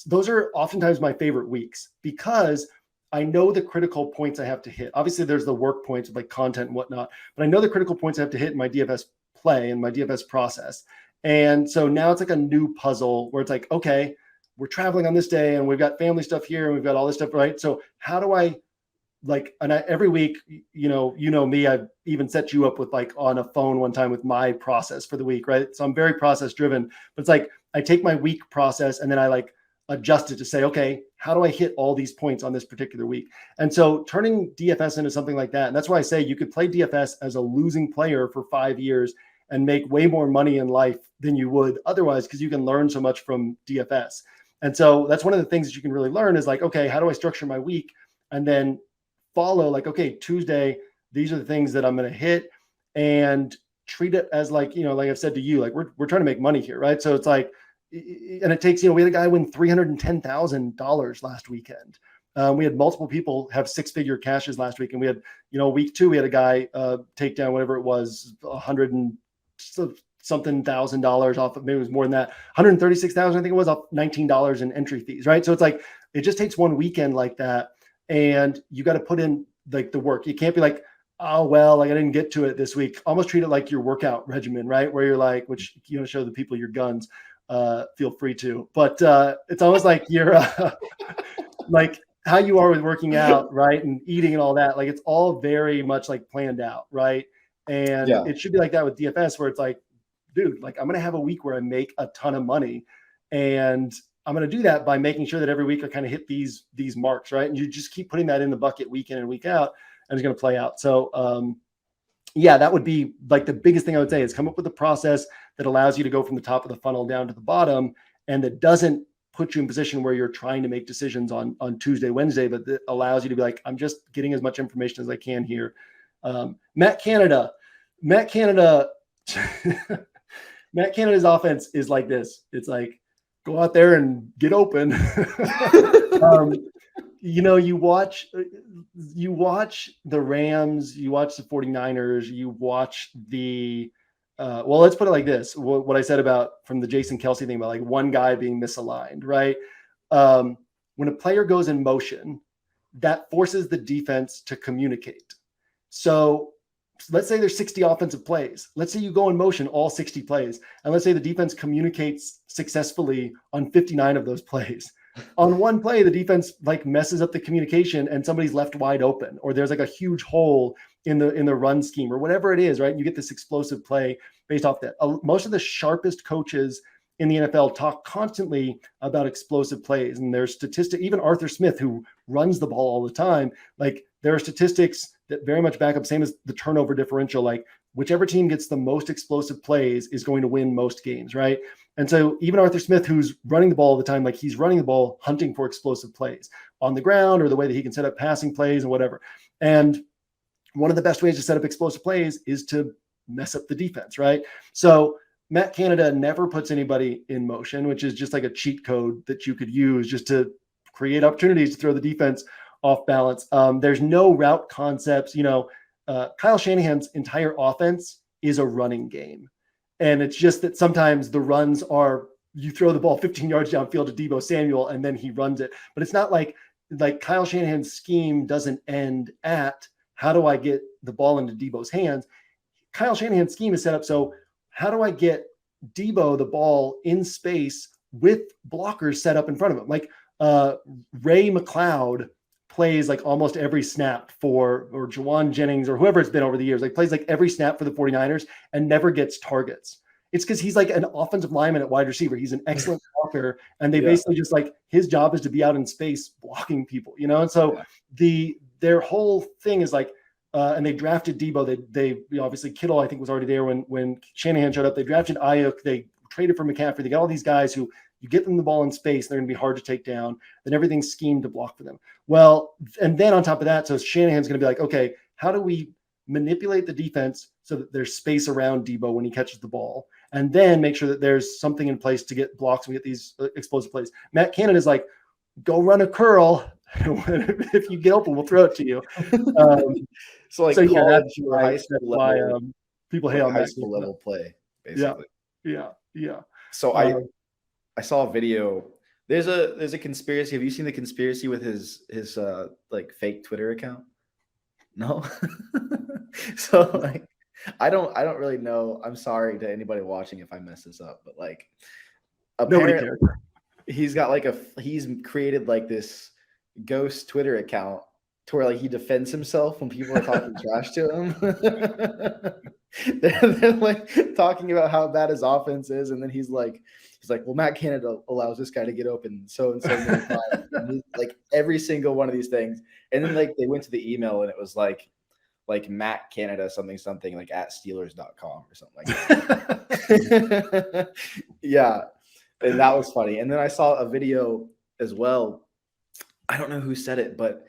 Speaker 1: those are oftentimes my favorite weeks because I know the critical points I have to hit. Obviously there's the work points of like content and whatnot, but I know the critical points I have to hit in my DFS play and my DFS process. And so now it's like a new puzzle where it's like, okay, we're traveling on this day and we've got family stuff here and we've got all this stuff, right? So how do I every week, you know me, I've even set you up with like on a phone one time with my process for the week, right? So I'm very process driven, but it's like, I take my week process and then I like adjust it to say, okay, how do I hit all these points on this particular week? And so turning DFS into something like that. And that's why I say you could play DFS as a losing player for 5 years and make way more money in life than you would otherwise, because you can learn so much from DFS. And so that's one of the things that you can really learn is like, okay, how do I structure my week? And then follow like, okay, Tuesday, these are the things that I'm going to hit and treat it as like, like I've said to you, like we're trying to make money here. Right. So it's like, and it takes, we had a guy win $310,000 last weekend. We had multiple people have 6-figure cashes last week. And we had, week 2, we had a guy take down whatever it was, $100 and something $1,000 off of, maybe it was more than that, 136,000, I think it was, up $19 in entry fees. Right. So it's like, it just takes one weekend like that. And you got to put in like the work. You can't be like, oh, well, like I didn't get to it this week. Almost treat it like your workout regimen, right? Where you're like, which, show the people your guns, feel free to, but it's almost like you're like how you are with working out, right? And eating and all that. Like it's all very much like planned out. Right. And It should be like that with DFS where it's like, dude, like I'm going to have a week where I make a ton of money and I'm going to do that by making sure that every week I kind of hit these marks, right? And you just keep putting that in the bucket week in and week out, and it's going to play out. So, that would be like the biggest thing I would say is come up with a process that allows you to go from the top of the funnel down to the bottom, and that doesn't put you in position where you're trying to make decisions on Tuesday, Wednesday, but that allows you to be like, I'm just getting as much information as I can here. Matt Canada's offense is like this. It's like, go out there and get open. You watch the Rams, you watch the 49ers, you watch the let's put it like this. What I said about from the Jason Kelsey thing about like one guy being misaligned, right? When a player goes in motion, that forces the defense to communicate. So let's say there's 60 offensive plays. Let's say you go in motion all 60 plays. And let's say the defense communicates successfully on 59 of those plays. On one play, the defense like messes up the communication and somebody's left wide open, or there's like a huge hole in the run scheme or whatever it is, right? You get this explosive play based off that. Most of the sharpest coaches in the NFL talk constantly about explosive plays. And there's statistics, even Arthur Smith, who runs the ball all the time, like there are statistics that very much back up, same as the turnover differential, like whichever team gets the most explosive plays is going to win most games, right? And so even Arthur Smith, who's running the ball all the time, like he's running the ball, hunting for explosive plays on the ground or the way that he can set up passing plays and whatever. And one of the best ways to set up explosive plays is to mess up the defense, right? So Matt Canada never puts anybody in motion, which is just like a cheat code that you could use just to create opportunities to throw the defense off balance. There's no route concepts. Kyle Shanahan's entire offense is a running game. And it's just that sometimes the runs are, you throw the ball 15 yards downfield to Deebo Samuel and then he runs it. But it's not like Kyle Shanahan's scheme doesn't end at how do I get the ball into Deebo's hands? Kyle Shanahan's scheme is set up so how do I get Deebo the ball in space with blockers set up in front of him? Like Ray McLeod plays like almost every snap or Jawan Jennings or whoever it's been over the years, like plays like every snap for the 49ers and never gets targets. It's because he's like an offensive lineman at wide receiver. He's an excellent blocker. And they basically just like, his job is to be out in space blocking people, And so their whole thing is like, and they drafted Deebo. They obviously Kittle, I think, was already there when Shanahan showed up. They drafted Ayuk. They traded for McCaffrey. They got all these guys who you get them the ball in space, they're going to be hard to take down. Then everything's schemed to block for them. Well, and then on top of that, so Shanahan's going to be like, okay, how do we manipulate the defense so that there's space around Deebo when he catches the ball, and then make sure that there's something in place to get blocks and get these explosive plays. Matt Canada's like, go run a curl. If you get open, we'll throw it to you.
Speaker 3: College or high school level,
Speaker 1: people hate on
Speaker 3: high school level play, basically.
Speaker 1: Yeah.
Speaker 3: So I saw a video. There's a conspiracy. Have you seen the conspiracy with his like fake Twitter account? No. So like I don't really know. I'm sorry to anybody watching if I mess this up, but like
Speaker 1: nobody cares.
Speaker 3: He's created like this ghost Twitter account to where like he defends himself when people are talking trash to him. they're like talking about how bad his offense is, and then he's like, well, Matt Canada allows this guy to get open so and so many times. And like every single one of these things. And then like they went to the email and it was like Matt Canada something like at Steelers.com or something like that. Yeah. And that was funny. And then I saw a video as well. I don't know who said it, but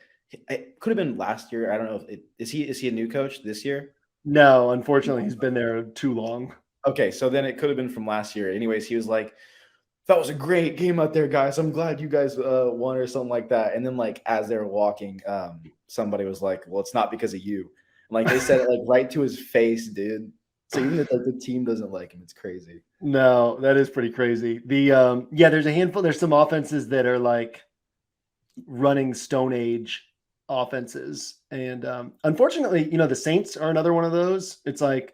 Speaker 3: it could have been last year. I don't know if is he a new coach this year?
Speaker 1: No, unfortunately, he's been there too long.
Speaker 3: Okay, so then it could have been from last year. Anyways, he was like, that was a great game out there, guys. I'm glad you guys won or something like that. And then like as they were walking, somebody was like, well, it's not because of you. And, like they said it like right to his face, dude. So even if like the team doesn't like him, it's crazy.
Speaker 1: No, that is pretty crazy. There's a handful. There's some offenses that are like running Stone Age offenses, and unfortunately, the Saints are another one of those. It's like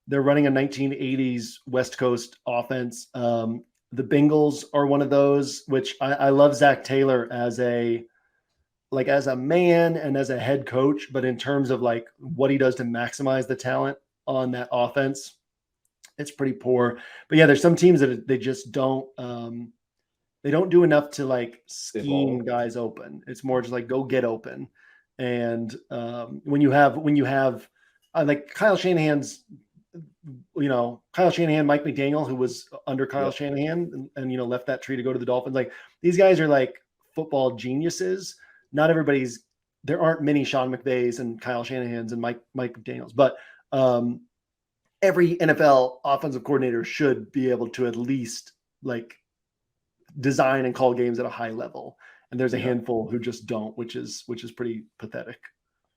Speaker 1: they're running a 1980s West Coast offense. The Bengals are one of those, which I love Zach Taylor as a man and as a head coach, but in terms of like what he does to maximize the talent on that offense, it's pretty poor. But yeah, there's some teams that they just don't they don't do enough to like scheme guys open. It's more just like go get open. And when you have like Kyle Shanahan's, Kyle Shanahan, Mike McDaniel, who was under Kyle Shanahan and left that tree to go to the Dolphins. Like these guys are like football geniuses. Not everybody's, there aren't many Sean McVays and Kyle Shanahans and Mike McDaniels, but every NFL offensive coordinator should be able to at least like design and call games at a high level. And there's a handful who just don't, which is pretty pathetic.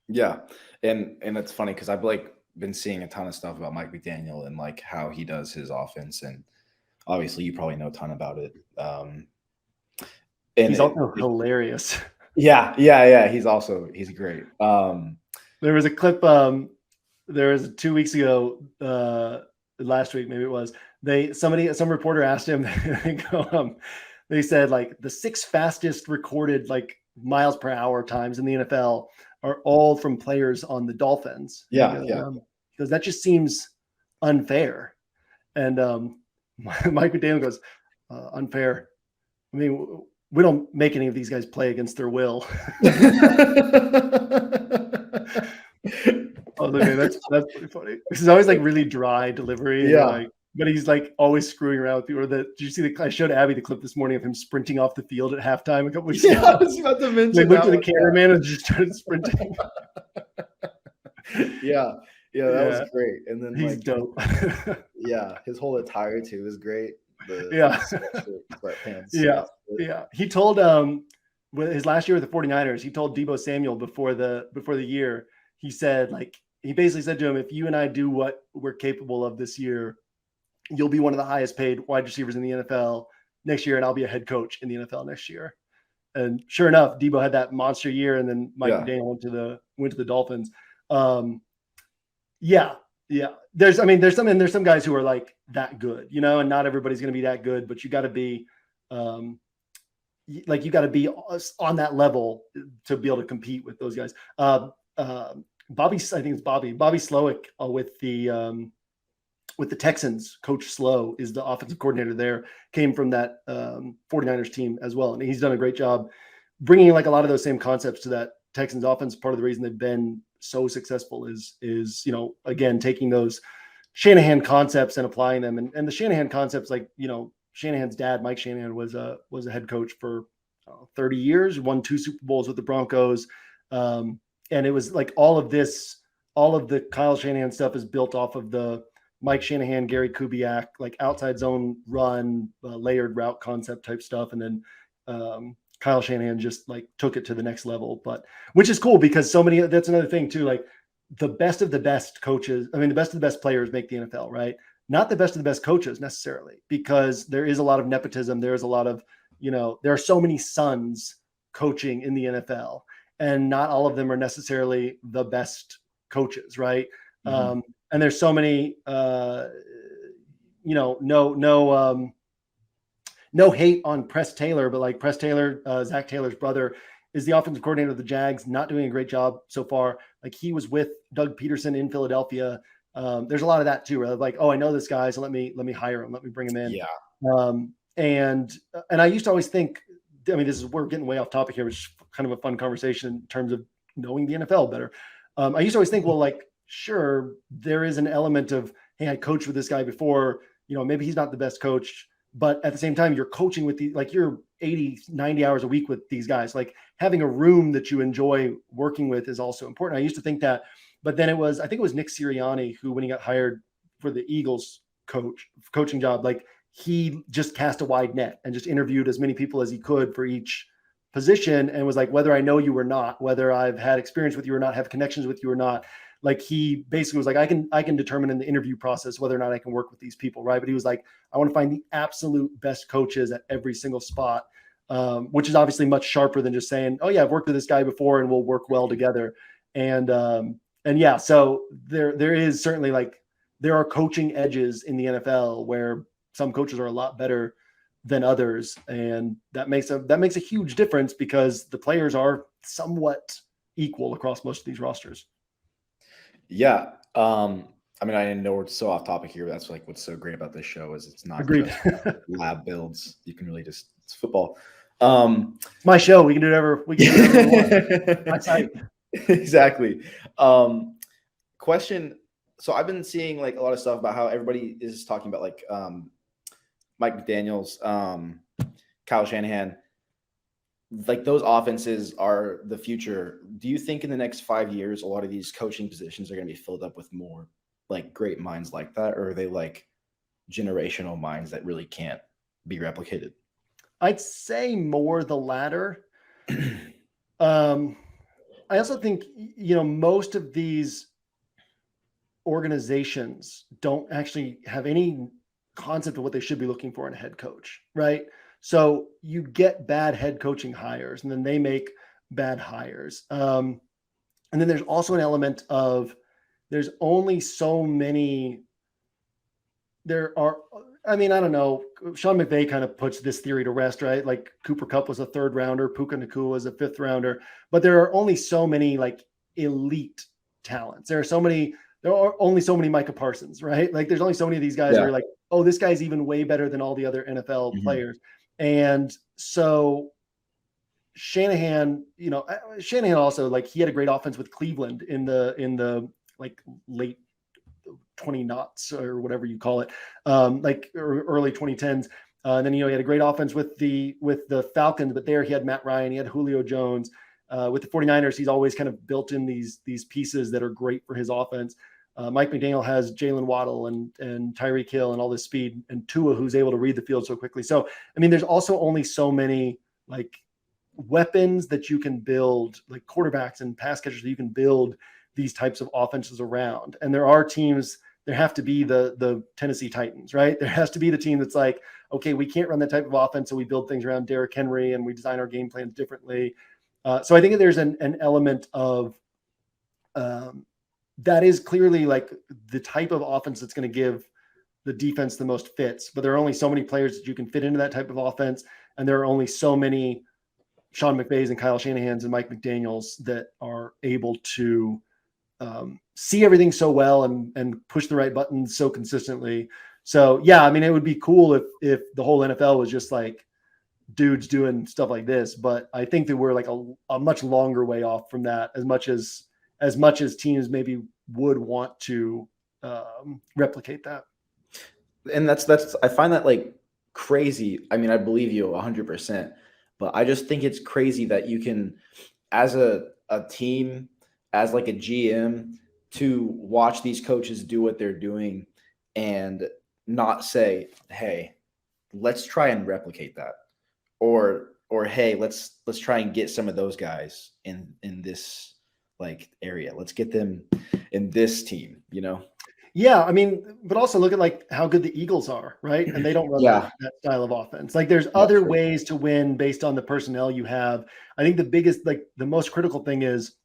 Speaker 1: Yeah.
Speaker 3: And it's funny because I've like been seeing a ton of stuff about Mike McDaniel and like how he does his offense. And obviously you probably know a ton about it.
Speaker 1: And he's also hilarious.
Speaker 3: Yeah. He's great.
Speaker 1: There was a clip, there was 2 weeks ago, last week, maybe it was, some reporter asked him, they said like the 6 fastest recorded like miles per hour times in the NFL are all from players on the Dolphins.
Speaker 3: Yeah.
Speaker 1: Because that just seems unfair. And Mike McDaniel goes, unfair. I mean, we don't make any of these guys play against their will. Oh, okay, that's pretty funny. This is always like really dry delivery. And
Speaker 3: Yeah.
Speaker 1: like, but he's like always screwing around with people. Did you see I showed Abby the clip this morning of him sprinting off the field at halftime a couple weeks ago?
Speaker 3: I was about to mention.
Speaker 1: They looked at the cameraman and just started sprinting.
Speaker 3: Yeah, that was great. And then
Speaker 1: he's dope.
Speaker 3: Yeah, his whole attire too is great. Sweatpants.
Speaker 1: Yeah. He told with his last year with the 49ers, he told Deebo Samuel before the year, he said, like, he basically said to him, if you and I do what we're capable of this year, you'll be one of the highest paid wide receivers in the NFL next year, and I'll be a head coach in the NFL next year. And sure enough, Deebo had that monster year, and then Mike McDaniel went to the Dolphins. Yeah. There's some guys who are like that good, you know, and not everybody's going to be that good, but you got to be on that level to be able to compete with those guys. Bobby Slowick with the Texans. Coach Slow is the offensive coordinator there, came from that 49ers team as well. And he's done a great job bringing like a lot of those same concepts to that Texans offense. Part of the reason they've been so successful is, you know, again, taking those Shanahan concepts and applying them. And the Shanahan concepts, like, you know, Shanahan's dad, Mike Shanahan, was a head coach for 30 years, won 2 Super Bowls with the Broncos. And it was like all of the Kyle Shanahan stuff is built off of the Mike Shanahan, Gary Kubiak, like outside zone run, layered route concept type stuff. And then Kyle Shanahan just like took it to the next level, which is cool because that's another thing too. Like the best of the best coaches, the best of the best players make the NFL, right? Not the best of the best coaches necessarily, because there is a lot of nepotism. There's a lot of, you know, there are so many sons coaching in the NFL, and not all of them are necessarily the best coaches, right? Mm-hmm. And there's so many, you know, no hate on Press Taylor, but like Press Taylor, Zach Taylor's brother, is the offensive coordinator of the Jags, not doing a great job so far. Like he was with Doug Peterson in Philadelphia. There's a lot of that too, where like, oh, I know this guy, so let me hire him, let me bring him in.
Speaker 3: Yeah.
Speaker 1: And I used to always think, we're getting way off topic here, which is kind of a fun conversation in terms of knowing the NFL better. I used to always think, well, like, sure, there is an element of, hey, I coached with this guy before, you know, maybe he's not the best coach, but at the same time, you're coaching with you're 80, 90 hours a week with these guys. Like having a room that you enjoy working with is also important. I used to think that, but then I think it was Nick Sirianni who, when he got hired for the Eagles coaching job, like he just cast a wide net and just interviewed as many people as he could for each position, and was like, whether I know you or not, whether I've had experience with you or not, have connections with you or not, like he basically was like, I can determine in the interview process whether or not I can work with these people, right? But he was like, I want to find the absolute best coaches at every single spot, which is obviously much sharper than just saying, oh yeah, I've worked with this guy before and we'll work well together. And yeah, so there is certainly like, there are coaching edges in the NFL where some coaches are a lot better than others, and that makes a huge difference because the players are somewhat equal across most of these rosters.
Speaker 3: Yeah. I know we're so off topic here, but that's like what's so great about this show is it's not
Speaker 1: Agreed.
Speaker 3: Just lab builds. You can really it's football.
Speaker 1: It's my show. We can do whatever we want.
Speaker 3: Exactly. Question. So I've been seeing like a lot of stuff about how everybody is talking about like Mike McDaniel's, Kyle Shanahan. Like those offenses are the future. Do you think in the next 5 years, a lot of these coaching positions are going to be filled up with more like great minds like that? Or are they like generational minds that really can't be replicated?
Speaker 1: I'd say more the latter. I also think, you know, most of these organizations don't actually have any concept of what they should be looking for in a head coach, right? So you get bad head coaching hires, and then they make bad hires. And then there's also an element of there's only so many. I don't know. Sean McVay kind of puts this theory to rest, right? Like Cooper Kupp was a 3rd rounder, Puka Nacua was a 5th rounder, but there are only so many like elite talents. There are only so many Micah Parsons, right? Like there's only so many of these guys who are like oh, this guy's even way better than all the other NFL
Speaker 3: Mhm.
Speaker 1: players. And so Shanahan, Shanahan also, like, he had a great offense with Cleveland in the like late 20 knots or whatever you call it, like early 2010s. And then, he had a great offense with the Falcons, but there he had Matt Ryan, he had Julio Jones. With the 49ers, he's always kind of built in these pieces that are great for his offense. Mike McDaniel has Jalen Waddle and Tyreek Hill and all this speed, and Tua, who's able to read the field so quickly. So, I mean, there's also only so many like weapons that you can build, like quarterbacks and pass catchers that you can build these types of offenses around. And there are teams, there have to be the Tennessee Titans, right? There has to be the team that's like, okay, we can't run that type of offense, so we build things around Derrick Henry and we design our game plans differently. So I think that there's an element of that is clearly like the type of offense that's going to give the defense the most fits, but there are only so many players that you can fit into that type of offense. And there are only so many Sean McVays and Kyle Shanahan's and Mike McDaniels that are able to see everything so well and push the right buttons so consistently. So yeah, I mean, it would be cool if the whole NFL was just like dudes doing stuff like this, but I think that we're like a much longer way off from that, as much as teams maybe would want to replicate that.
Speaker 3: And that's I find that like crazy. I mean, I believe you 100%, but I just think it's crazy that you can, as a team, as like a GM, to watch these coaches do what they're doing and not say, hey, let's try and replicate that, or hey, let's try and get some of those guys in this like area. Let's get them in this team,
Speaker 1: Yeah, I mean, but also look at like how good the Eagles are, right? And they don't run
Speaker 3: Yeah,
Speaker 1: that style of offense. Like, there's
Speaker 3: that's
Speaker 1: other
Speaker 3: true.
Speaker 1: ways to win based on the personnel you have. I think the biggest, like the most critical thing is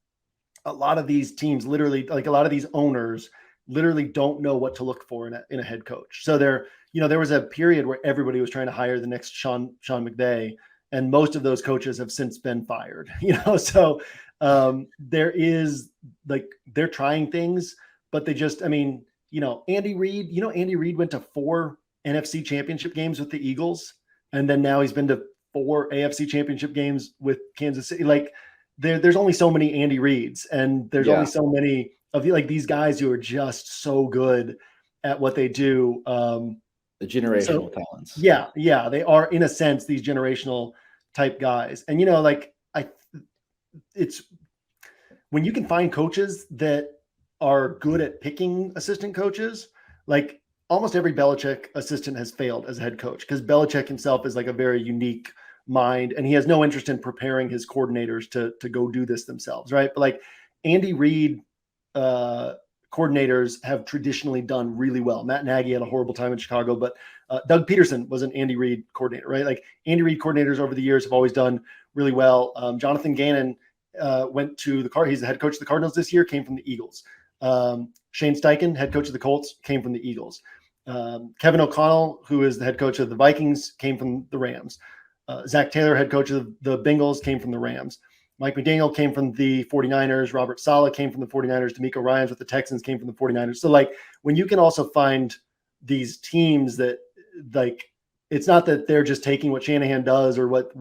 Speaker 1: a lot of these teams literally, like a lot of these owners literally don't know what to look for in a head coach. So there was a period where everybody was trying to hire the next Sean McVay, and most of those coaches have since been fired, so there is like, they're trying things, but they just, I mean, Andy Reid went to 4 NFC championship games with the Eagles. And then now he's been to 4 AFC championship games with Kansas City. Like, there's only so many Andy Reids, and there's only
Speaker 3: Yeah,
Speaker 1: so many of like these guys who are just so good at what they do.
Speaker 3: the
Speaker 1: So
Speaker 3: generational talents.
Speaker 1: yeah, they are in a sense these generational type guys. And like it's when you can find coaches that are good at picking assistant coaches, like almost every Belichick assistant has failed as a head coach, because Belichick himself is like a very unique mind, and he has no interest in preparing his coordinators to go do this themselves, right? But like Andy Reid coordinators have traditionally done really well. Matt Nagy had a horrible time in Chicago, but Doug Peterson was an Andy Reid coordinator, right? Like, Andy Reid coordinators over the years have always done really well. Jonathan Gannon went to he's the head coach of the Cardinals this year, came from the Eagles. Shane Steichen, head coach of the Colts, came from the Eagles. Kevin O'Connell, who is the head coach of the Vikings, came from the Rams. Zach Taylor, head coach of the Bengals, came from the Rams. Mike McDaniel came from the 49ers. Robert Saleh came from the 49ers. D'Amico Ryans with the Texans came from the 49ers. So like, when you can also find these teams that, like, it's not that they're just taking what Shanahan does or what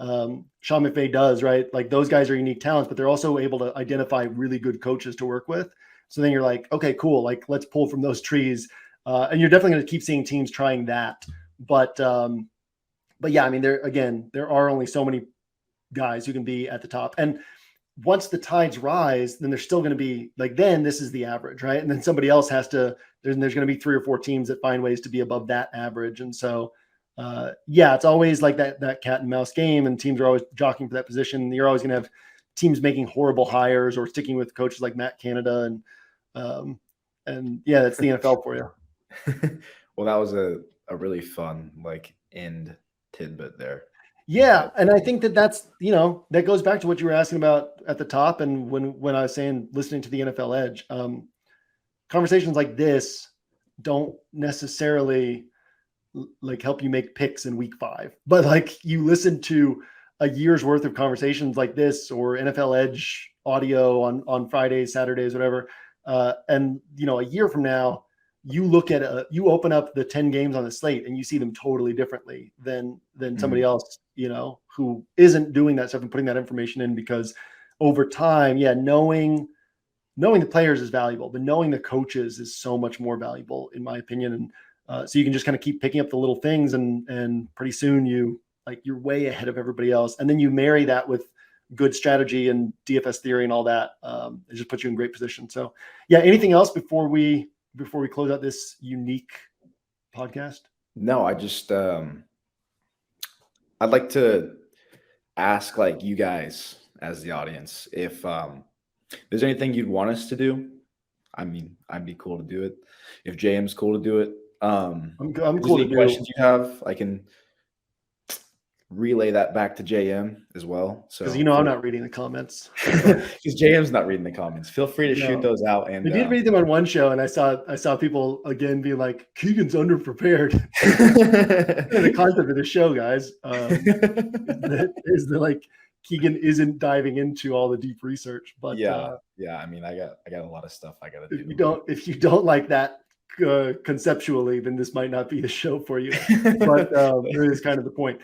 Speaker 1: Sean McVay does, right? Like, those guys are unique talents, but they're also able to identify really good coaches to work with. So then you're like, okay, cool. Like, let's pull from those trees. And you're definitely going to keep seeing teams trying that. But yeah, I mean, there are only so many guys who can be at the top. And once the tides rise, then there's still going to be like, then this is the average, right? And then somebody else has to, there's going to be 3 or 4 teams that find ways to be above that average. And so, yeah, it's always like that cat and mouse game, and teams are always jockeying for that position. You're always going to have teams making horrible hires or sticking with coaches like Matt Canada. And yeah, that's the NFL for you.
Speaker 3: Well, that was a really fun like end tidbit there.
Speaker 1: Yeah, and I think that's, that goes back to what you were asking about at the top, and when I was saying listening to the NFL Edge. Conversations like this don't necessarily like help you make picks in week 5, but like, you listen to a year's worth of conversations like this, or NFL Edge audio on Fridays, Saturdays, whatever. And a year from now, you look at you open up the 10 games on the slate and you see them totally differently than somebody else, who isn't doing that stuff and putting that information in, because over time, knowing the players is valuable, but knowing the coaches is so much more valuable, in my opinion. And so you can just kind of keep picking up the little things, and pretty soon you're way ahead of everybody else. And then you marry that with good strategy and DFS theory and all that. It just puts you in great position. So anything else before we close out this unique podcast?
Speaker 3: No, I just, I'd like to ask you guys as the audience, if there's anything you'd want us to do. I mean, I'd be cool to do it. If JM's cool to do it.
Speaker 1: I'm cool to do
Speaker 3: questions you have, I can relay that back to JM as well. So
Speaker 1: because I'm not reading the comments.
Speaker 3: Because JM's not reading the comments. Feel free to shoot those out. And
Speaker 1: I did read them on one show, and I saw people again being like, Keegan's underprepared. The concept of the show, guys, is that Keegan isn't diving into all the deep research. But I mean, I got a lot of stuff I got to do. If you don't like that conceptually, then this might not be the show for you. But it is kind of the point.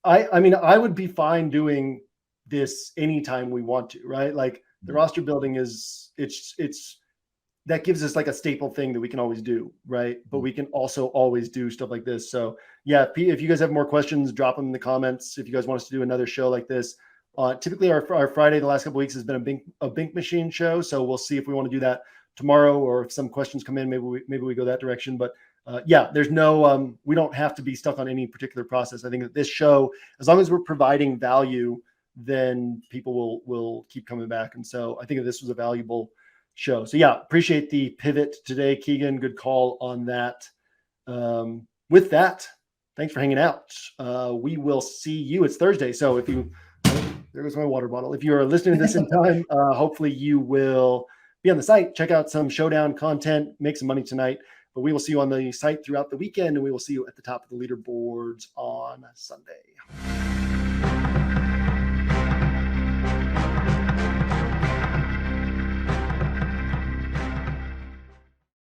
Speaker 1: I mean, I would be fine doing this anytime we want to, right? The roster building it's that gives us a staple thing that we can always do, right? But we can also always do stuff like this. So if you guys have more questions, drop them in the comments. If you guys want us to do another show like this, typically our Friday the last couple of weeks has been a Bink Machine show. So we'll see if we want to do that tomorrow, or if some questions come in, maybe we go that direction. But there's no we don't have to be stuck on any particular process. I think that this show, as long as we're providing value, then people will keep coming back. And so I think that this was a valuable show. So appreciate the pivot today, Keegan. Good call on that. With that, thanks for hanging out. We will see you. It's Thursday, so there goes my water bottle. If you are listening to this in time, hopefully you will be on the site, check out some showdown content, make some money tonight. But we will see you on the site throughout the weekend, and we will see you at the top of the leaderboards on Sunday.